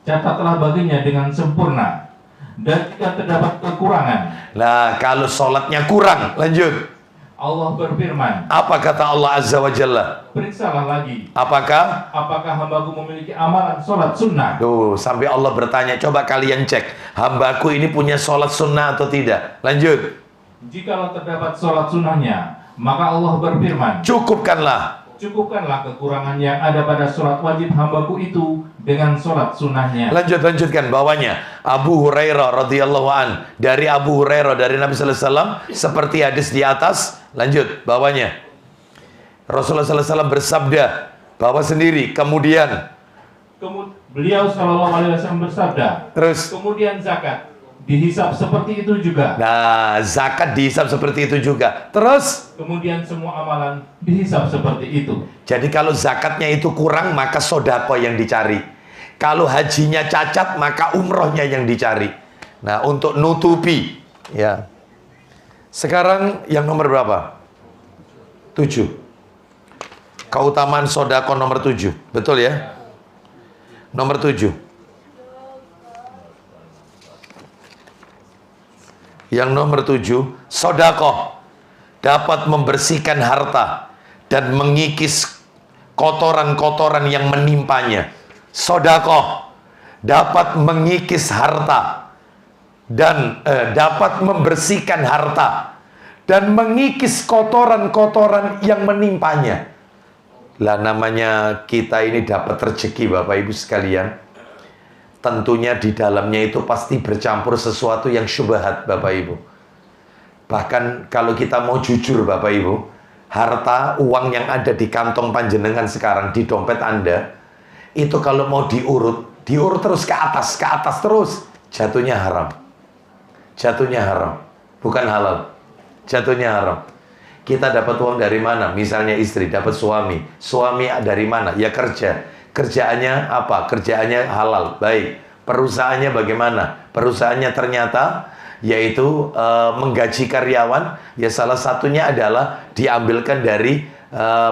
catatlah baginya dengan sempurna. Dan jika terdapat kekurangan, nah kalau sholatnya kurang, lanjut. Allah berfirman, Apa kata Allah Azza wa Jalla? periksalah lagi, Apakah? apakah hambaku memiliki amalan sholat sunnah? Tuh, sampai Allah bertanya, coba kalian cek, hambaku ini punya sholat sunnah atau tidak? Lanjut. Jikalau terdapat sholat sunnahnya, maka Allah berfirman, cukupkanlah kekurangan yang ada pada sholat wajib hambaku itu dengan sholat sunnahnya. Lanjutkan bawahnya. Abu Hurairah radhiyallahu an, dari Abu Hurairah dari Nabi sallallahu alaihi wasallam seperti hadis di atas. Lanjut bawahnya. Rasulullah sallallahu alaihi wasallam bersabda, bawa sendiri. Kemudian beliau sallallahu alaihi wasallam bersabda, terus kemudian zakat dihisab seperti itu juga. nah, zakat dihisab seperti itu juga. Terus Kemudian semua amalan dihisab seperti itu. jadi kalau zakatnya itu kurang, maka sodako yang dicari. Kalau hajinya cacat, maka umrohnya yang dicari. Nah, untuk nutupi, ya. Sekarang yang nomor berapa? 7. Keutamaan sodako nomor 7. Betul ya? Nomor 7. Yang nomor 7, sodako dapat membersihkan harta dan mengikis kotoran-kotoran yang menimpanya. Sodako dapat mengikis harta dan dapat membersihkan harta dan mengikis kotoran-kotoran yang menimpanya. Lah namanya kita ini dapat rezeki Bapak Ibu sekalian. Tentunya di dalamnya itu pasti bercampur sesuatu yang syubhat Bapak Ibu. Bahkan kalau kita mau jujur Bapak Ibu, harta, uang yang ada di kantong panjenengan sekarang, di dompet Anda, itu kalau mau diurut terus ke atas terus, jatuhnya haram. Jatuhnya haram, bukan halal. Jatuhnya haram. Kita dapat uang dari mana? Misalnya istri dapat suami. Suami dari mana? Ya kerja. Kerjaannya apa? Kerjaannya halal, baik. Perusahaannya bagaimana? Perusahaannya ternyata yaitu menggaji karyawan, ya salah satunya adalah diambilkan dari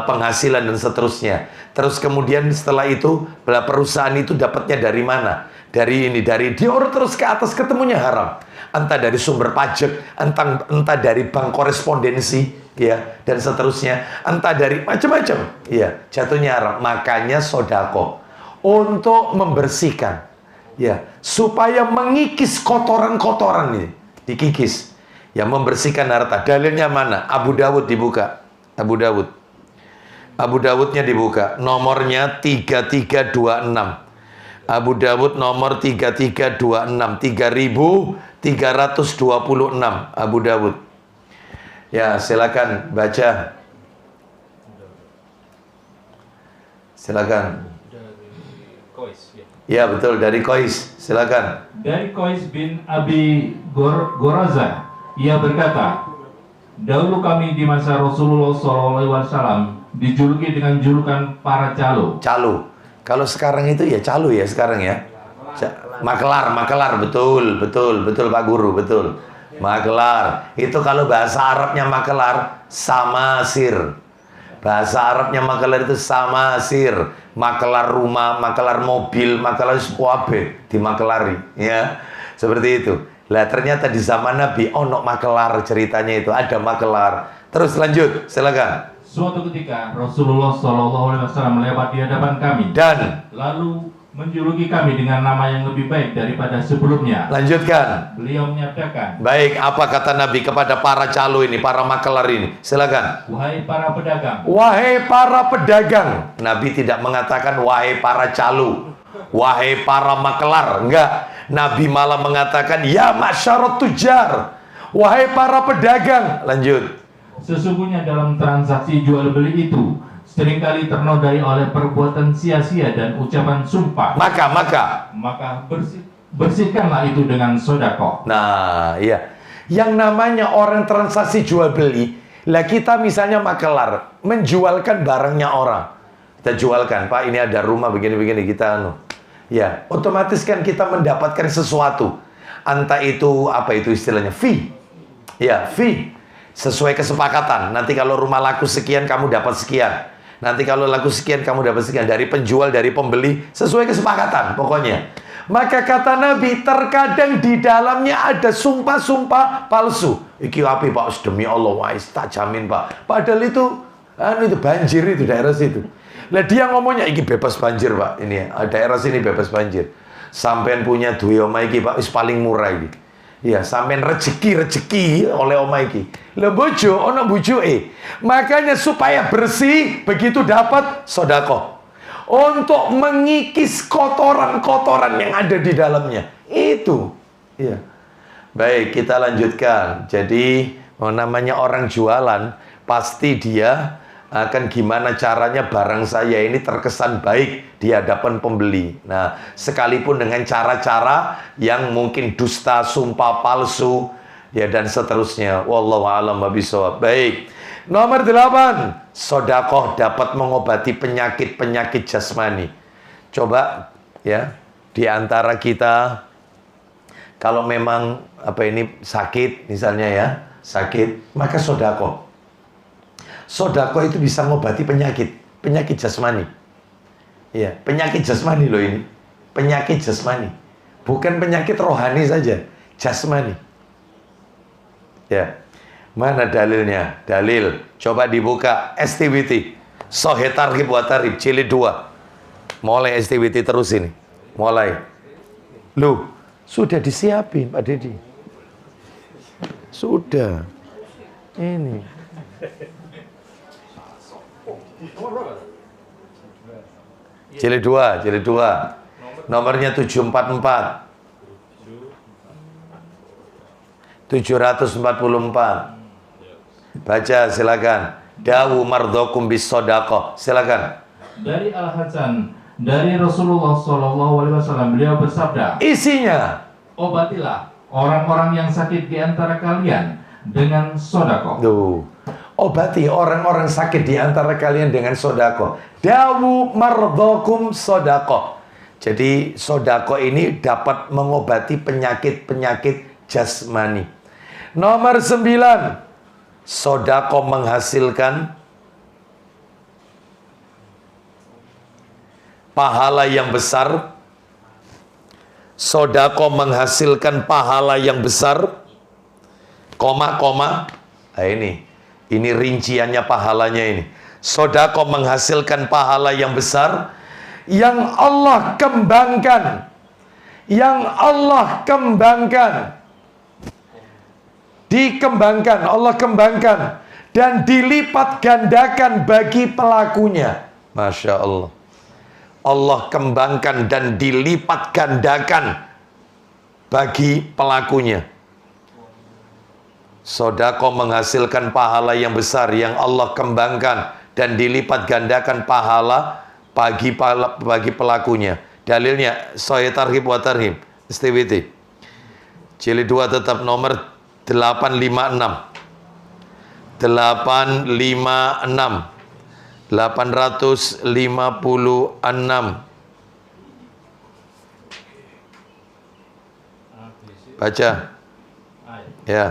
penghasilan dan seterusnya. Terus kemudian setelah itu perusahaan itu dapatnya dari mana? Dari diurut terus ke atas, ketemunya haram. Entah dari sumber pajak, entah dari bank korespondensi, ya, dan seterusnya, entah dari macam-macam, ya, jatuhnya haram. Makanya sodako untuk membersihkan, ya, supaya mengikis kotoran-kotoran ini, dikikis, ya, membersihkan harta. Dalilnya mana? Abu Dawud dibuka, Abu Dawudnya dibuka, nomornya 3326. Abu Dawud nomor 3326, 3326 Abu Dawud. Ya, silakan baca. Silakan. Ya, betul, dari Qais. Silakan. Dari Qais bin Abi Goraza, ia berkata, dahulu kami di masa Rasulullah SAW dijuluki dengan julukan para calo. Calo. Kalau sekarang itu ya calo ya sekarang ya. Makelar, betul Pak Guru, betul. Makelar. Itu kalau bahasa Arabnya makelar, samasir. Bahasa Arabnya makelar itu samasir. Makelar rumah, makelar mobil, makelar sepuabe di makelari, ya. Seperti itu. Lah ternyata di zaman Nabi ono makelar, ceritanya itu ada makelar. Terus lanjut, silakan. Suatu ketika Rasulullah SAW melewat di hadapan kami Dan lalu menjuluki kami dengan nama yang lebih baik daripada sebelumnya. lanjutkan. Beliau menyatakan, Baik, apa kata Nabi kepada para calo ini, para makelar ini? Silakan. wahai para pedagang, Wahai para pedagang. Nabi tidak mengatakan wahai para calo, wahai para makelar. Enggak. Nabi malah mengatakan ya masyarakat tujar, wahai para pedagang. Lanjut. sesungguhnya dalam transaksi jual beli itu seringkali ternodai oleh perbuatan sia-sia dan ucapan sumpah. Maka Maka bersihkanlah itu dengan sodako. nah, iya. Yang namanya orang transaksi jual beli, lah kita misalnya makelar, menjualkan barangnya orang. Kita jualkan, Pak, ini ada rumah begini-begini, kita ya, otomatis kan kita mendapatkan sesuatu. Entah itu, apa itu istilahnya, fee. Ya, fee. Sesuai kesepakatan. Nanti kalau rumah laku sekian, kamu dapat sekian. Nanti kalau laku sekian, kamu dapat sekian. Dari penjual, dari pembeli, sesuai kesepakatan pokoknya. Maka kata Nabi, terkadang di dalamnya ada sumpah-sumpah palsu. Iki api, Pak, demi Allah, wais, tak jamin, Pak. Padahal itu banjir itu daerah situ. Lah dia ngomongnya, iki bebas banjir, Pak. Ini daerah sini bebas banjir. Sampean punya duwe omah iki, Pak, wis paling murah iki. Ya, sampean rezeki oleh omah iki. Lah bojo ono bojoke. Makanya supaya bersih, begitu dapat sedekah. Untuk mengikis kotoran-kotoran yang ada di dalamnya. Itu. Ya. Baik, kita lanjutkan. Jadi, namanya orang jualan, pasti dia akan gimana caranya barang saya ini terkesan baik di hadapan pembeli. Nah, sekalipun dengan cara-cara yang mungkin dusta, sumpah palsu, ya dan seterusnya. Wallahu a'lam bishawab. Baik. Nomor 8, sedekah dapat mengobati penyakit-penyakit jasmani. Coba ya, di antara kita kalau memang sakit misalnya ya, sakit, maka sedekah. Sedekah itu bisa mengobati penyakit jasmani. Ya, penyakit jasmani loh ini. Penyakit jasmani. Bukan penyakit rohani saja, jasmani. Ya. Mana dalilnya? Dalil. Coba dibuka STWT. Sahih Targhib wa Tarhib jilid 2. Mulai STWT terus ini. Mulai. Loh, sudah disiapin Pak Dedi. Sudah. Ini. Jilid 2. Nomornya 744. 744. Baca silakan. Dawu mardhakum bis shadaqah. Silakan. Dari Al-Hasan, dari Rasulullah SAW, beliau bersabda, isinya, obatilah orang-orang yang sakit di antara kalian dengan sedekah. Tuh. Obati orang-orang sakit di antara kalian dengan sedekah. Dawu mardhakum sedekah. Jadi sedekah ini dapat mengobati penyakit-penyakit jasmani. Nomor 9. Sedekah menghasilkan pahala yang besar. Sedekah menghasilkan pahala yang besar. Koma. Nah ini rinciannya pahalanya ini. Sedekah menghasilkan pahala yang besar yang Allah kembangkan. Yang Allah kembangkan. Dikembangkan, Allah kembangkan dan dilipat gandakan bagi pelakunya. Masya Allah. Allah kembangkan dan dilipat gandakan bagi pelakunya. Sedekah menghasilkan pahala yang besar yang Allah kembangkan dan dilipat gandakan pahala bagi pelakunya. Dalilnya Sahih Targhib wa Tarhib STWT jilid 2 tetap nomor 856 baca ya.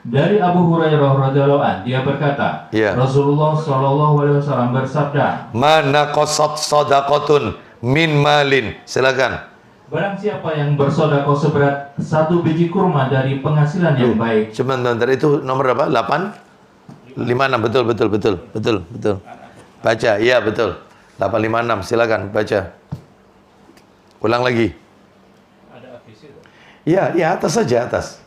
Dari Abu Hurairah radhiyallahu anhu, dia berkata, ya. Rasulullah SAW bersabda, "Mana qasat shadaqatun min malin." Silakan. Barang siapa yang bersedekah seberat 1 biji kurma dari penghasilan yang baik. Sebentar, itu nomor berapa? 856. Betul. Baca, iya betul. 856, silakan baca. Ulang lagi. Ada afisi? Iya, atas saja, atas.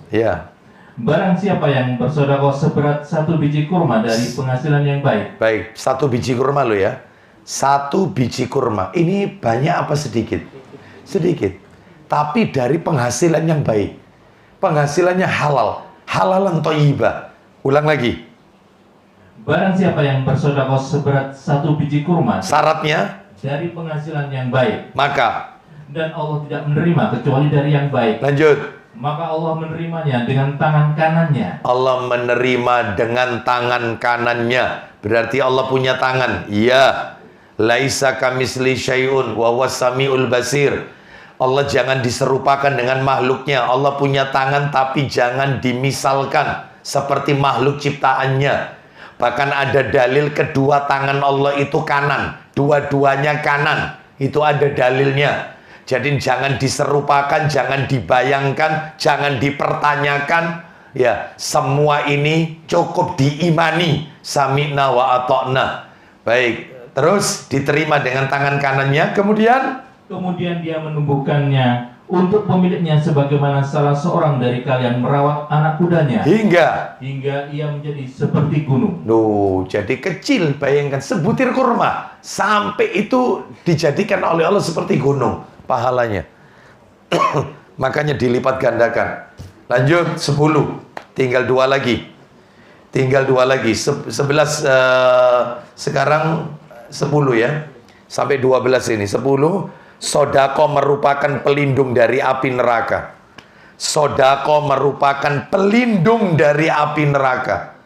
Iya. Barang siapa yang bersedekah seberat 1 biji kurma dari penghasilan yang baik. Baik, 1 biji kurma lo ya. 1 biji kurma. Ini banyak apa sedikit? Sedikit, tapi dari penghasilan yang baik, penghasilannya halal, halalan thayyibah. Ulang lagi. Barang siapa yang bersedekah seberat 1 biji kurma, syaratnya dari penghasilan yang baik, maka dan Allah tidak menerima kecuali dari yang baik. Lanjut. Maka Allah menerimanya dengan tangan kanannya. Allah menerima dengan tangan kanannya. Berarti Allah punya tangan. Iya. Laisa kamisli syai'un wa huwas samiul basir. Allah jangan diserupakan dengan makhluknya. Allah punya tangan tapi jangan dimisalkan seperti makhluk ciptaannya. Bahkan ada dalil kedua tangan Allah itu kanan. Dua-duanya kanan. Itu ada dalilnya. Jadi jangan diserupakan, jangan dibayangkan, jangan dipertanyakan. Ya, semua ini cukup diimani. Sami'na wa ata'na. Baik, terus diterima dengan tangan kanannya. Kemudian dia menumbuhkannya untuk pemiliknya sebagaimana salah seorang dari kalian merawat anak kudanya. Hingga ia menjadi seperti gunung. Loh, jadi kecil, bayangkan sebutir kurma sampai itu dijadikan oleh Allah seperti gunung pahalanya. Makanya dilipat gandakan. Lanjut 10. Tinggal 2 lagi. 11 sekarang 10 ya. Sampai 12 ini. 10. Sodako merupakan pelindung dari api neraka. Sodako merupakan pelindung dari api neraka.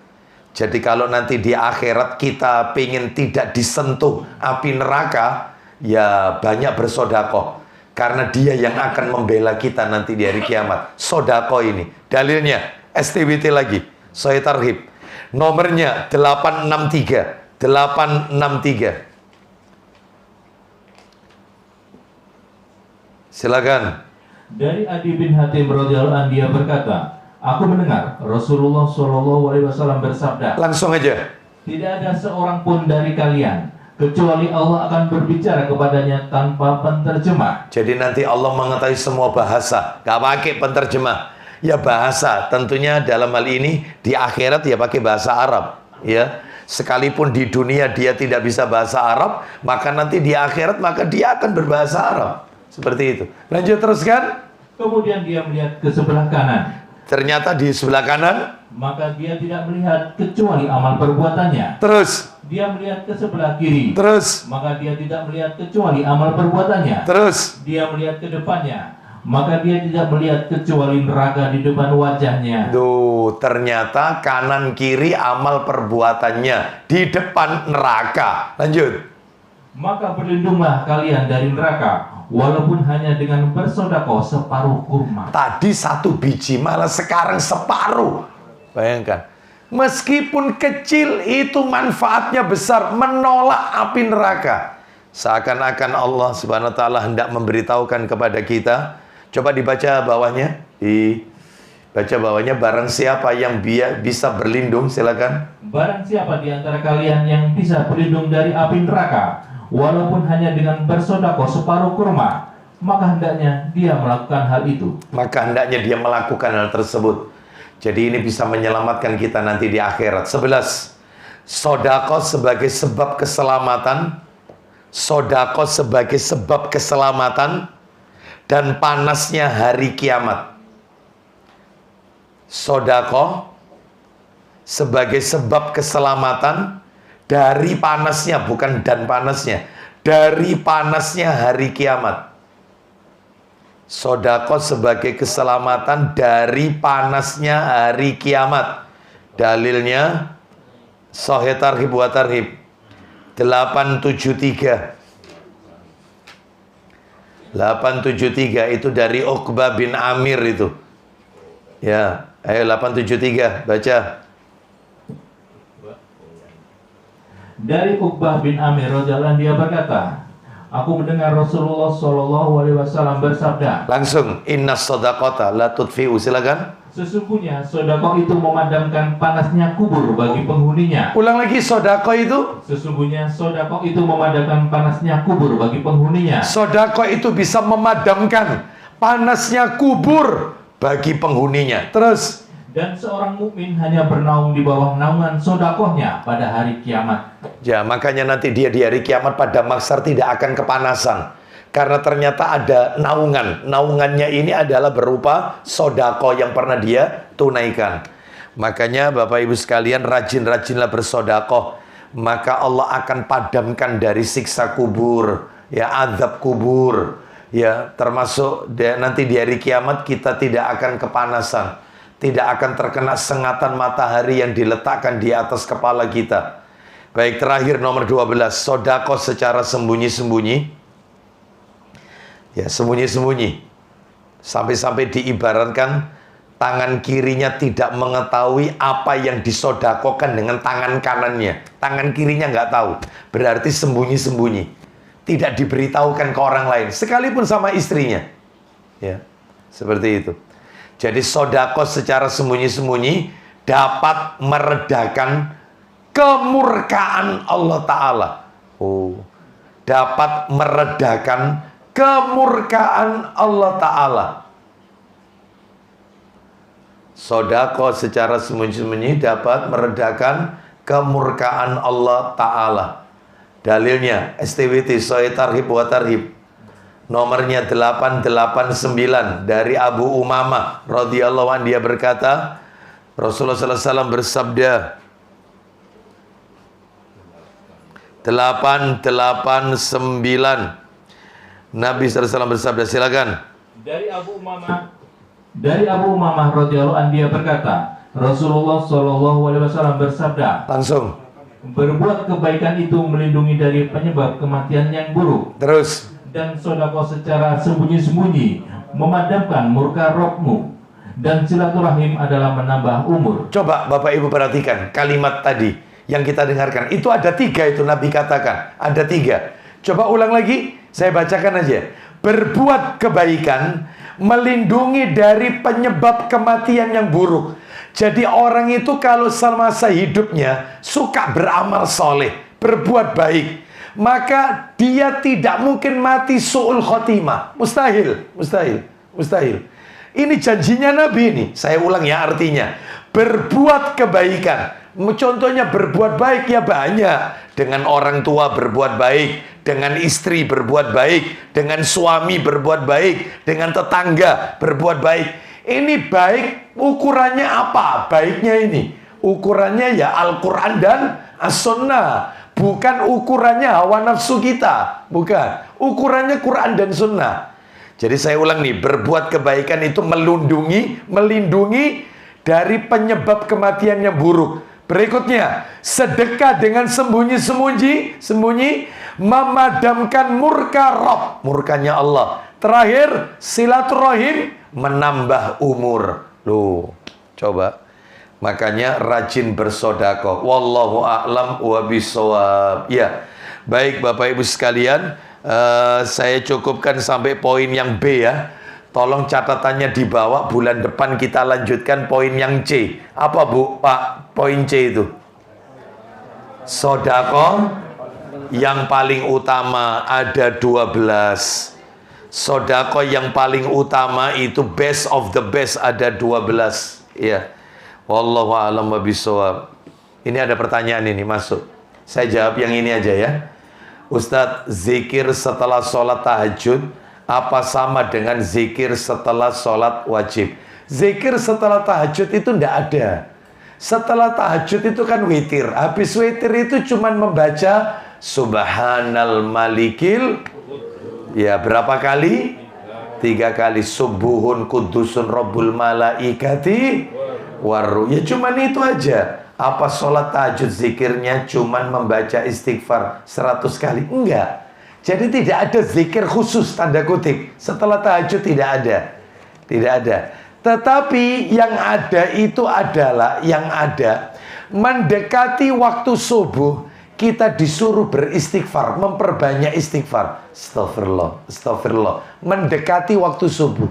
Jadi kalau nanti di akhirat kita pengen tidak disentuh api neraka, ya banyak bersodako. Karena dia yang akan membela kita nanti di hari kiamat. Sodako ini. Dalilnya, STWT lagi. Sahih Targhib. Nomornya 863. 863. Silakan. Dari Adi bin Hatim radhiyallahu anhu dia berkata, aku mendengar Rasulullah Shallallahu Alaihi Wasallam bersabda. Langsung aja. Tidak ada seorang pun dari kalian kecuali Allah akan berbicara kepadanya tanpa penterjemah. Jadi nanti Allah mengetahui semua bahasa, gak pakai penterjemah. Ya bahasa, tentunya dalam hal ini di akhirat ya pakai bahasa Arab. Ya, sekalipun di dunia dia tidak bisa bahasa Arab, maka nanti di akhirat maka dia akan berbahasa Arab. Seperti itu. Lanjut teruskan. Kemudian dia melihat ke sebelah kanan. Ternyata di sebelah kanan. Maka dia tidak melihat kecuali amal perbuatannya. Terus. Dia melihat ke sebelah kiri. Terus. Maka dia tidak melihat kecuali amal perbuatannya. Terus. Dia melihat ke depannya. Maka dia tidak melihat kecuali neraka di depan wajahnya. Duh, ternyata kanan kiri amal perbuatannya. Di depan neraka. Lanjut. Maka berlindunglah kalian dari neraka, walaupun hanya dengan bersedekah separuh kurma. Tadi 1 biji, malah sekarang separuh. Bayangkan. Meskipun kecil, itu manfaatnya besar. Menolak api neraka. Seakan-akan Allah Subhanahu wa ta'ala hendak memberitahukan kepada kita. Coba dibaca bawahnya. Dibaca bawahnya. Barang siapa yang bisa berlindung, silakan. Barang siapa di antara kalian yang bisa berlindung dari api neraka, walaupun hanya dengan bersedekah separuh kurma, maka hendaknya dia melakukan hal itu. Maka hendaknya dia melakukan hal tersebut. Jadi ini bisa menyelamatkan kita nanti di akhirat. 11. Sodako sebagai sebab keselamatan. Sodako sebagai sebab keselamatan dan panasnya hari kiamat. Sodako sebagai sebab keselamatan dari panasnya, bukan dan panasnya, dari panasnya hari kiamat. Sodako sebagai keselamatan dari panasnya hari kiamat. Dalilnya Sahih Targhib wa Tarhib 873. 873 itu dari Uqbah bin Amir itu. Ya, ayo 873 baca. Dari Uqbah bin Amir radhiyallahu anhu dia berkata, aku mendengar Rasulullah Shallallahu Alaihi Wasallam bersabda. Langsung, inna sodakota la tudfi'u, silakan. Sesungguhnya sodako itu memadamkan panasnya kubur bagi penghuninya. Ulang lagi, sodako itu. Sesungguhnya sodako itu memadamkan panasnya kubur bagi penghuninya. Sodako itu bisa memadamkan panasnya kubur bagi penghuninya. Terus. Dan seorang mukmin hanya bernaung di bawah naungan sodakohnya pada hari kiamat. Ya, makanya nanti dia di hari kiamat pada mahsyar tidak akan kepanasan. Karena ternyata ada naungan. Naungannya ini adalah berupa sodako yang pernah dia tunaikan. Makanya Bapak Ibu sekalian, rajin-rajinlah bersodako. Maka Allah akan padamkan dari siksa kubur, ya, azab kubur. Ya, termasuk nanti di hari kiamat kita tidak akan kepanasan, tidak akan terkena sengatan matahari yang diletakkan di atas kepala kita. Baik, terakhir nomor 12, sodako secara sembunyi-sembunyi. Ya, sembunyi-sembunyi. Sampai-sampai diibaratkan tangan kirinya tidak mengetahui apa yang disodakokan dengan tangan kanannya. Tangan kirinya nggak tahu. Berarti sembunyi-sembunyi. Tidak diberitahukan ke orang lain, sekalipun sama istrinya. Ya, seperti itu. Jadi sodako secara sembunyi-sembunyi dapat meredakan kemurkaan Allah Ta'ala. Dapat meredakan kemurkaan Allah Ta'ala. Sodako secara sembunyi-sembunyi dapat meredakan kemurkaan Allah Ta'ala. Dalilnya STWT Sahih Tarhib wa Tarhib, nomornya 889 dari Abu Umamah radhiyallahu anhu, dia berkata, Rasulullah sallallahu alaihi wasallam bersabda, 889, Nabi sallallahu alaihi wasallam bersabda, silakan. Dari Abu Umamah radhiyallahu anhu, dia berkata, Rasulullah sallallahu alaihi wasallam bersabda, Langsung. berbuat kebaikan itu melindungi dari penyebab kematian yang buruk. Terus. Dan sedekah secara sembunyi-sembunyi memadamkan murka Rabbmu. Dan silaturahim adalah menambah umur. Coba Bapak Ibu perhatikan kalimat tadi yang kita dengarkan. Itu ada 3 itu Nabi katakan. Ada 3. Coba ulang lagi. Saya bacakan aja. Berbuat kebaikan melindungi dari penyebab kematian yang buruk. Jadi orang itu kalau semasa hidupnya suka beramal soleh, berbuat baik, maka dia tidak mungkin mati su'ul khotimah. Mustahil, mustahil, mustahil. Ini janjinya Nabi ini. Saya ulang ya artinya. Berbuat kebaikan. Contohnya berbuat baik ya banyak. Dengan orang tua berbuat baik, dengan istri berbuat baik, dengan suami berbuat baik, dengan tetangga berbuat baik. Ini baik, ukurannya apa? Baiknya ini. Ukurannya ya Al-Quran dan As-Sunnah. Bukan ukurannya hawa nafsu kita. Bukan. Ukurannya Quran dan Sunnah. Jadi saya ulang nih. Berbuat kebaikan itu melindungi dari penyebab kematian yang buruk. Berikutnya, sedekah dengan sembunyi-sembunyi, memadamkan murka Rabb, murkanya Allah. Terakhir, silaturahim, menambah umur. Loh, coba. Makanya rajin bersedekah. Wallahu a'lam wa bishawab. Ya. Baik Bapak Ibu sekalian, saya cukupkan sampai poin yang B ya. Tolong catatannya dibawa, bulan depan kita lanjutkan poin yang C. Apa Bu, Pak, poin C itu? Sedekah yang paling utama ada 12. Sedekah yang paling utama itu best of the best ada 12. Ya. Wallahu a'lam bishawab. Ini ada pertanyaan ini masuk. Saya jawab yang ini aja ya. Ustadz, zikir setelah sholat tahajud apa sama dengan zikir setelah sholat wajib? Zikir setelah tahajud itu tidak ada. Setelah tahajud itu kan witir. Habis witir itu cuman membaca Subhanal Malikil. Ya, berapa kali? 3 kali. Subuhun kudusun Rabbul Malaikati Waru. Ya cuman itu aja. Apa sholat tahajud zikirnya cuman membaca istighfar 100 kali? Enggak. Jadi tidak ada zikir khusus tanda kutip. Setelah tahajud tidak ada. Tidak ada. Tetapi yang ada itu adalah mendekati waktu subuh kita disuruh beristighfar, memperbanyak istighfar. Astagfirullah, astagfirullah. Mendekati waktu subuh.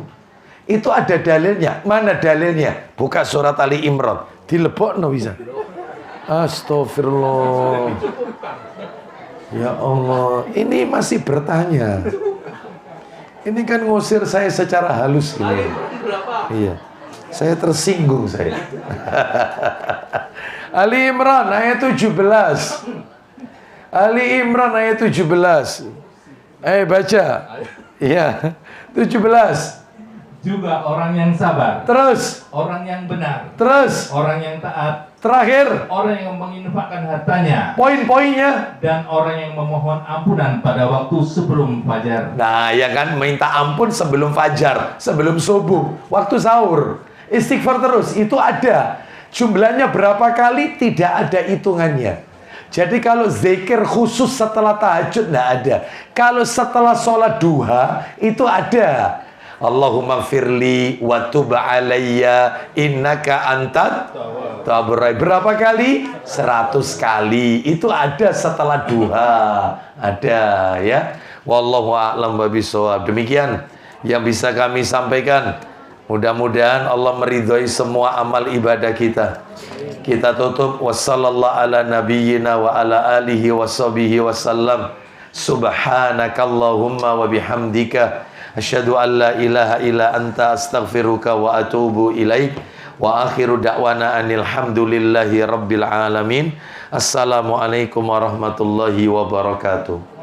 Itu ada dalilnya. Mana dalilnya? Buka surat Ali Imran. Dilebokno bisa. Astagfirullah. Ya Allah, ini masih bertanya. Ini kan ngusir saya secara halus ini. Iya. Saya tersinggung saya. Ali Imran ayat 17. Ali Imran ayat 17. Baca. Iya. 17. Juga orang yang sabar. Terus. Orang yang benar. Terus. Orang yang taat. Terakhir, orang yang menginfakkan hartanya, poin-poinnya. dan orang yang memohon ampunan pada waktu sebelum fajar. Nah, ya kan, minta ampun sebelum fajar, sebelum subuh, waktu sahur. Istighfar terus, itu ada. Jumlahnya berapa kali? Tidak ada hitungannya. Jadi kalau zikir khusus setelah tahajud, tidak ada. Kalau setelah sholat duha, itu ada. Allahumma firli wa tub alayya innaka antat tawwabur rahim. Berapa kali? 100 kali. Itu ada setelah duha. Ada ya. Wallahu a'lam bishawab. Demikian yang bisa kami sampaikan. Mudah-mudahan Allah meridhai semua amal ibadah kita. Kita tutup wassallallahu ala nabiyyina wa ala alihi washabihi wasallam. Subhanakallahumma wa bihamdika asyhadu an la ilaha illa anta astaghfiruka wa atubu ilaik. Wa akhiru da'wana anil hamdulillahi rabbil alamin. Assalamualaikum warahmatullahi wabarakatuh.